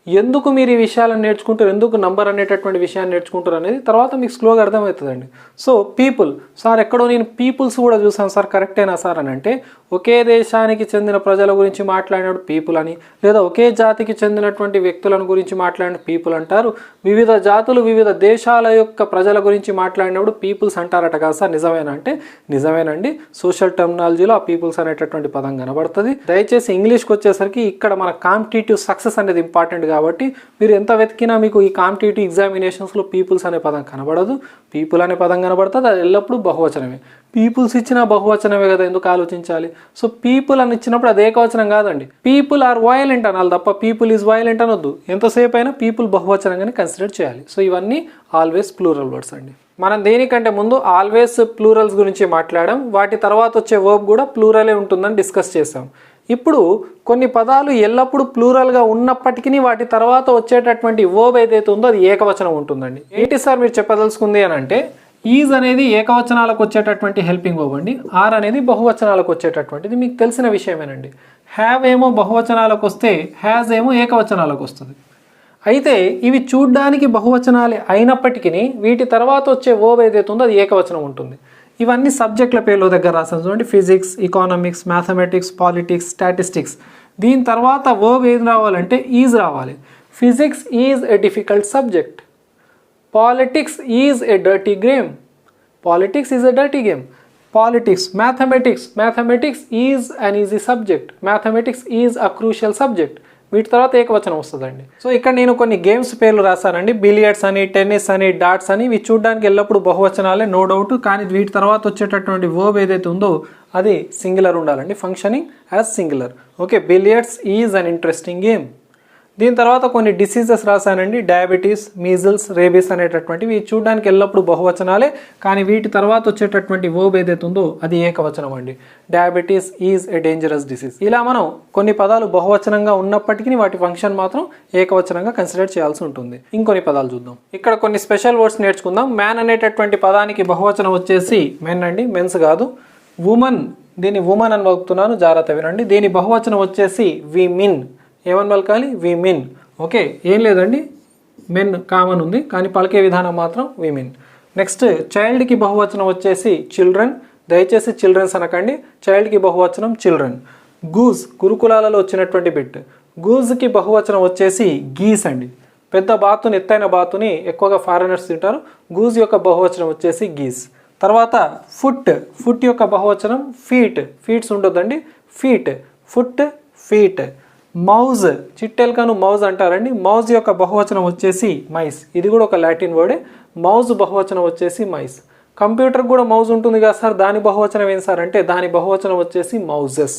ఎందుకు మీరు ఈ విషయాలను నేర్చుకుంటారు, ఎందుకు నంబర్ అనేటటువంటి విషయాన్ని నేర్చుకుంటారు అనేది తర్వాత మీకు స్లోగా అర్థమవుతుందండి. సో పీపుల్, సార్ ఎక్కడో నేను పీపుల్స్ కూడా చూసాను సార్, కరెక్టేనా సార్ అని అంటే ఒకే దేశానికి చెందిన ప్రజల గురించి మాట్లాడినప్పుడు పీపుల్ అని, లేదా ఒకే జాతికి చెందినటువంటి వ్యక్తులను గురించి మాట్లాడిన పీపుల్ అంటారు. వివిధ జాతులు వివిధ దేశాల యొక్క ప్రజల గురించి మాట్లాడినప్పుడు పీపుల్స్ అంటారట కదా సార్, నిజమేనా అంటే నిజమేనండి. సోషల్ టెర్మినాలజీలో ఆ పీపుల్స్ అనేటటువంటి పదం కనబడుతుంది. దయచేసి ఇంగ్లీష్కి వచ్చేసరికి ఇక్కడ మన కాంపిటేటివ్ సక్సెస్ అనేది ఇంపార్టెంట్ కాబట్టి మీరు ఎంత వెతికినా మీకు ఈ కాంపిటేటివ్ ఎగ్జామినేషన్స్లో పీపుల్స్ అనే పదం కనబడదు. పీపుల్ అనే పదం కనబడుతుంది, అది ఎల్లప్పుడూ బహువచనమే. పీపుల్స్ ఇచ్చిన బహువచనమే కదా, ఎందుకు ఆలోచించాలి? సో పీపుల్ అని ఇచ్చినప్పుడు అది ఏకవచనం కాదండి. పీపుల్ ఆర్ వయలెంట్ అనాలి తప్ప పీపుల్ ఈజ్ వయలెంట్ అనొద్దు. ఎంతసేపు అయినా పీపుల్ బహువచనంగానే కన్సిడర్ చేయాలి. సో ఇవన్నీ ఆల్వేస్ ప్లూరల్ వర్డ్స్ అండి. మనం దేనికంటే ముందు ఆల్వేస్ ప్లూరల్స్ గురించి మాట్లాడాం. వాటి తర్వాత వచ్చే వర్బ్ కూడా ప్లూరలే ఉంటుందని డిస్కస్ చేసాం. ఇప్పుడు కొన్ని పదాలు ఎల్లప్పుడూ ప్లూరల్గా ఉన్నప్పటికీ వాటి తర్వాత వచ్చేటటువంటి వర్బ్ ఏదైతే ఉందో అది ఏకవచనం ఉంటుందండి. ఏంటి సార్ మీరు చెప్పదలుచుకుంది అని అంటే, ఈజ్ అనేది ఏకవచనాలకు వచ్చేటటువంటి హెల్పింగ్ వర్బ్ అండి. ఆర్ అనేది బహువచనాలకు వచ్చేటటువంటిది మీకు తెలిసిన విషయమేనండి. హ్యావ్ ఏమో బహువచనాలకు వస్తే హ్యాజ్ ఏమో ఏకవచనాలకు వస్తుంది. అయితే ఇవి చూడ్డానికి బహువచనాలే అయినప్పటికీ వీటి తర్వాత వచ్చే వర్బ్ ఏదైతే ఉందో అది ఏకవచనం ఉంటుంది. ఇవన్నీ సబ్జెక్టుల పేర్ల దగ్గర రాసాను చూడండి. Physics, economics, mathematics, politics, statistics. దీని తర్వాత వర్బ్ ఏది రావాలంటే ఈజ్ రావాలి. Physics is a difficult subject. Politics is a dirty game. Politics is a dirty game. Politics, mathematics is an easy subject. Mathematics is a crucial subject. వీటి తర్వాత ఏకవచనం వస్తుందండి. So ఇక్కడ నేను కొన్ని గేమ్స్ పేర్లు రాశానండి. బిలియర్డ్స్ అని, టెన్నిస్ అని, డాట్స్ అని. ఇవి చూడడానికి ఎల్లప్పుడు బహువచనాలే, నో డౌట్. కానీ వీటి తర్వాత వచ్చేటటువంటి వర్బ్ ఏదైతే ఉందో అది సింగులర్ ఉండాలండి. Functioning as singular. Okay, billiards is an interesting game. దీని తర్వాత కొన్ని డిసీజెస్ రాశానండి. డయాబెటీస్, మీజిల్స్, రేబీస్ అనేటటువంటివి చూడడానికి ఎల్లప్పుడూ బహువచనాలే, కానీ వీటి తర్వాత వచ్చేటటువంటి వర్బ్ ఏదైతే ఉందో అది ఏకవచనం అండి. Diabetes is a dangerous disease. ఇలా మనం కొన్ని పదాలు బహువచనంగా ఉన్నప్పటికీ వాటి ఫంక్షన్ మాత్రం ఏకవచనంగా కన్సిడర్ చేయాల్సి ఉంటుంది. ఇంకొన్ని పదాలు చూద్దాం. ఇక్కడ కొన్ని స్పెషల్ వర్డ్స్ నేర్చుకుందాం. మ్యాన్ అనేటటువంటి పదానికి బహువచనం వచ్చేసి మెన్ అండి, మెన్స్ కాదు. ఉమన్, దీన్ని ఉమన్ అని పలుకుతున్నాను, జాగ్రత్త వినండి. దీని బహువచనం వచ్చేసి విమిన్. ఏమని పలకాలి? విమిన్. ఓకే, ఏం లేదండి, మెన్ కామన్ ఉంది కానీ పలికే విధానం మాత్రం విమిన్. నెక్స్ట్, చైల్డ్కి బహువచనం వచ్చేసి చిల్డ్రన్. దయచేసి చిల్డ్రన్స్ అనకండి, చైల్డ్కి బహువచనం చిల్డ్రన్. గూజ్, గురుకులాలలో వచ్చినటువంటి బిట్. గూజ్కి బహువచనం వచ్చేసి గీస్ అండి. పెద్ద బాతుని, ఎత్తైన బాతుని ఎక్కువగా ఫారినర్స్ తింటారు. గూజ్ యొక్క బహువచనం వచ్చేసి గీస్. తర్వాత ఫుట్ యొక్క బహువచనం ఫీట్. ఫీట్స్ ఉండొద్దండి, ఫీట్, ఫుట్, ఫీట్. మౌజ్, చిట్టెల్కను మౌజ్ అంటారండి. మౌజ్ యొక్క బహువచనం వచ్చేసి మైస్. ఇది కూడా ఒక లాటిన్ వర్డే. మౌజ్ బహువచనం వచ్చేసి మైస్. కంప్యూటర్ కూడా మౌజ్ ఉంటుంది కదా సార్, దాని బహువచనం ఏం సార్ అంటే దాని బహువచనం వచ్చేసి మౌజెస్.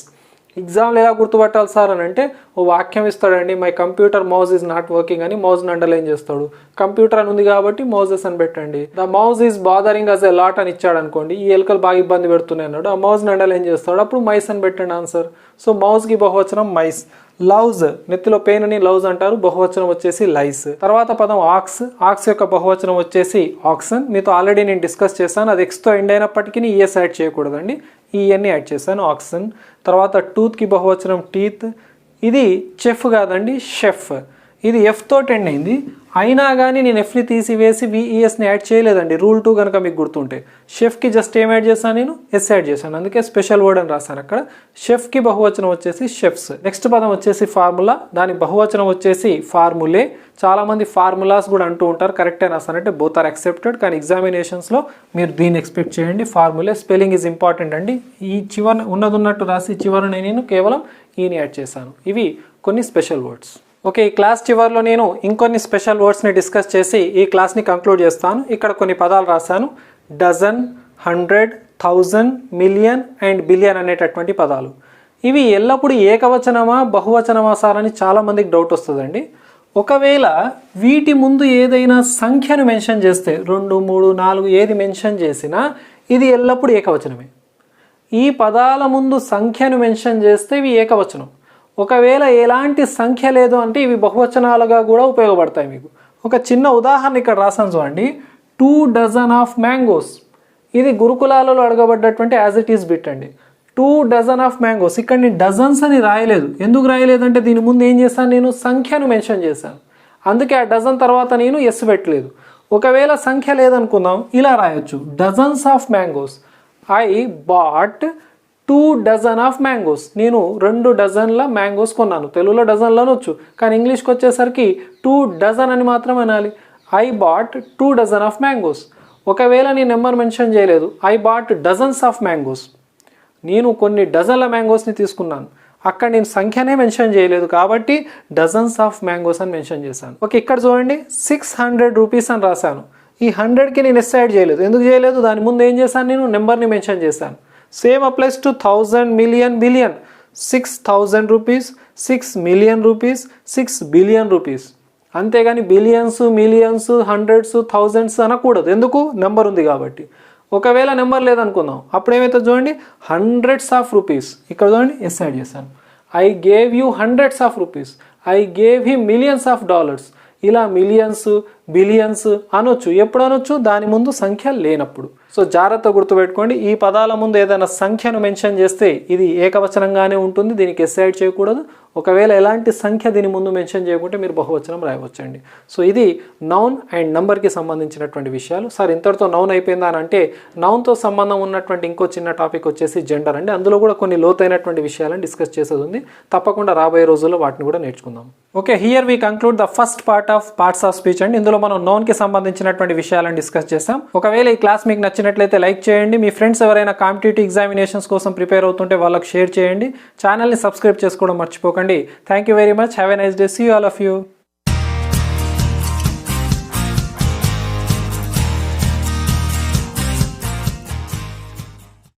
ఎగ్జామ్లో ఎలా గుర్తుపట్టాలి సార్ అని అంటే ఓ వాక్యం ఇస్తాడండి, my computer mouse is not working అని. మౌజ్ని అండర్లైన్ చేస్తాడు. కంప్యూటర్ అని ఉంది కాబట్టి మౌజెస్ అని పెట్టండి. The mouse is bothering us a lot అని ఇచ్చాడు అనుకోండి, ఈ ఎలుకలు బాగా ఇబ్బంది పెడుతున్నాయి అన్నాడు, ఆ మౌజ్ని అండర్లైన్ చేస్తాడు, అప్పుడు మైస్ అని పెట్టండి ఆన్సర్. సో మౌజ్కి బహువచనం మైస్. లవ్స్, నెత్తిలో పెయిన్ అని లవ్స్ అంటారు, బహువచనం వచ్చేసి లైస్. తర్వాత పదం ఆక్స్. ఆక్స్ యొక్క బహువచనం వచ్చేసి ఆక్సన్. మీతో ఆల్రెడీ నేను డిస్కస్ చేశాను, అది ఎక్స్తో ఎండ్ అయినప్పటికీ ఈఎస్ యాడ్ చేయకూడదండి, ఈఎన్ని యాడ్ చేశాను, ఆక్సన్. తర్వాత టూత్కి బహువచనం టీత్. ఇది చెఫ్ కాదండి, షెఫ్. ఇది ఎఫ్ తోటి ఎండ్ అయింది, అయినా కానీ నేను ఎఫ్ని తీసివేసి విఈఎస్ని యాడ్ చేయలేదండి. రూల్ 2 కనుక మీకు గుర్తుంటే. షెఫ్కి జస్ట్ ఏం యాడ్ చేశాను నేను? ఎస్ యాడ్ చేశాను, అందుకే స్పెషల్ వర్డ్ అని రాశాను అక్కడ. షెఫ్కి బహువచనం వచ్చేసి షెఫ్స్. నెక్స్ట్ పదం వచ్చేసి ఫార్ములా. దాని బహువచనం వచ్చేసి ఫార్ములే. చాలామంది ఫార్ములాస్ కూడా అంటూ ఉంటారు, కరెక్టే రాస్తానంటే బోత్ ఆర్ యాక్సెప్టెడ్, కానీ ఎగ్జామినేషన్స్లో మీరు దీన్ని ఎక్స్పెక్ట్ చేయండి. ఫార్ములే. స్పెల్లింగ్ ఈజ్ ఇంపార్టెంట్ అండి. ఈ చివరి ఉన్నట్టు రాసి చివరిని నేను కేవలం ఈని యాడ్ చేశాను. ఇవి కొన్ని స్పెషల్ వర్డ్స్. ఓకే, ఈ క్లాస్ చివరిలో నేను ఇంకొన్ని స్పెషల్ వర్డ్స్ని డిస్కస్ చేసి ఈ క్లాస్ని కంక్లూడ్ చేస్తాను. ఇక్కడ కొన్ని పదాలు రాశాను. డజన్, 100, 1000, మిలియన్ అండ్ బిలియన్ అనేటటువంటి పదాలు. ఇవి ఎల్లప్పుడూ ఏకవచనమా బహువచనమా సార్ అని చాలామందికి డౌట్ వస్తుందండి. ఒకవేళ వీటి ముందు ఏదైనా సంఖ్యను మెన్షన్ చేస్తే 2, 3, 4 ఏది మెన్షన్ చేసినా ఇది ఎల్లప్పుడూ ఏకవచనమే. ఈ పదాల ముందు సంఖ్యను మెన్షన్ చేస్తే ఇవి ఏకవచనం. ఒకవేళ ఎలాంటి సంఖ్య లేదు అంటే ఇవి బహువచనాలుగా కూడా ఉపయోగపడతాయి. మీకు ఒక చిన్న ఉదాహరణ ఇక్కడ రాసాను చూడండి. 2 డజన్ ఆఫ్ మ్యాంగోస్. ఇది గురుకులాలలో అడగబడ్డటువంటి యాజ్ ఇట్ ఈస్ బిట్ అండి. 2 డజన్ ఆఫ్ మ్యాంగోస్. ఇక్కడ నేను డజన్స్ అని రాయలేదు. ఎందుకు రాయలేదంటే దీని ముందు ఏం చేశాను, నేను సంఖ్యను మెన్షన్ చేశాను, అందుకే ఆ డజన్ తర్వాత నేను ఎస్ పెట్టలేదు. ఒకవేళ సంఖ్య లేదనుకుందాం, ఇలా రాయొచ్చు, dozens of mangoes. I bought 2 dozen of mangoes. నేను 2 డజన్ల మ్యాంగోస్ కొన్నాను. తెలుగులో డజన్లు అనొచ్చు, కానీ ఇంగ్లీష్కి వచ్చేసరికి 2 డజన్ అని మాత్రం అనాలి. I bought 2 dozen of mangoes. ఒకవేళ నేను నెంబర్ మెన్షన్ చేయలేదు, I bought dozens of mangoes. నేను కొన్ని డజన్ల మ్యాంగోస్ని తీసుకున్నాను. అక్కడ నేను సంఖ్యనే మెన్షన్ చేయలేదు కాబట్టి డజన్స్ ఆఫ్ మ్యాంగోస్ అని మెన్షన్ చేశాను. ఓకే, ఇక్కడ చూడండి 600 రూపీస్ అని రాశాను. ఈ 100కి నేను ఎస్సైడ్ చేయలేదు. ఎందుకు చేయలేదు? దాని ముందు ఏం చేశాను? నేను నెంబర్ని మెన్షన్ చేశాను. Same applies to 1000, million, billion. 6000 rupees, 6 million rupees, 6 billion rupees. అంతేగాని బిలియన్స్, మిలియన్స్, హండ్రెడ్స్, థౌజండ్స్ అనకూడదు. ఎందుకు? నెంబర్ ఉంది కాబట్టి. ఒకవేళ నెంబర్ లేదనుకుందాం, అప్పుడు ఏమైతుంది చూడండి, హండ్రెడ్స్ ఆఫ్ రూపీస్. ఇక్కడ చూడండి ఎస్సైడ్ చేశాను. I gave you hundreds of rupees, I gave him millions of dollars. ఇలా మిలియన్స్, బిలియన్స్ అనొచ్చు. ఎప్పుడు అనొచ్చు? దాని ముందు సంఖ్య లేనప్పుడు. సో జాగ్రత్త గుర్తుపెట్టుకోండి, ఈ పదాల ముందు ఏదైనా సంఖ్యను మెన్షన్ చేస్తే ఇది ఏకవచనంగానే ఉంటుంది, దీనికి ఎస్సైడ్ చేయకూడదు. ఒకవేళ ఎలాంటి సంఖ్య దీని ముందు మెన్షన్ చేయకుంటే మీరు బహువచనం రాయవచ్చండి. సో ఇది నౌన్ అండ్ నంబర్కి సంబంధించినటువంటి విషయాలు. సార్ ఇంతటితో నౌన్ అయిపోయిందా అని అంటే, నౌన్తో సంబంధం ఉన్నటువంటి ఇంకో చిన్న టాపిక్ వచ్చేసి జెండర్ అండి. అందులో కూడా కొన్ని లోతైనటువంటి విషయాలను డిస్కస్ చేసేది ఉంది. తప్పకుండా రాబోయే రోజుల్లో వాటిని కూడా నేర్చుకుందాం. Okay, here we conclude the first part of parts of speech అండి. ఇందులో మనం నౌన్కి సంబంధించినటువంటి విషయాలను డిస్కస్ చేస్తాం. ఒకవేళ ఈ క్లాస్ మీకు నచ్చినట్లయితే లైక్ చేయండి. మీ ఫ్రెండ్స్ ఎవరైనా కాంపిటేటివ్ ఎగ్జామినేషన్స్ కోసం ప్రిపేర్ అవుతుంటే వాళ్ళకి షేర్ చేయండి. ఛానల్ని సబ్స్క్రైబ్ చేసుకోవడం మర్చిపోకండి. Thank you very much. Have a nice day. See you all of you.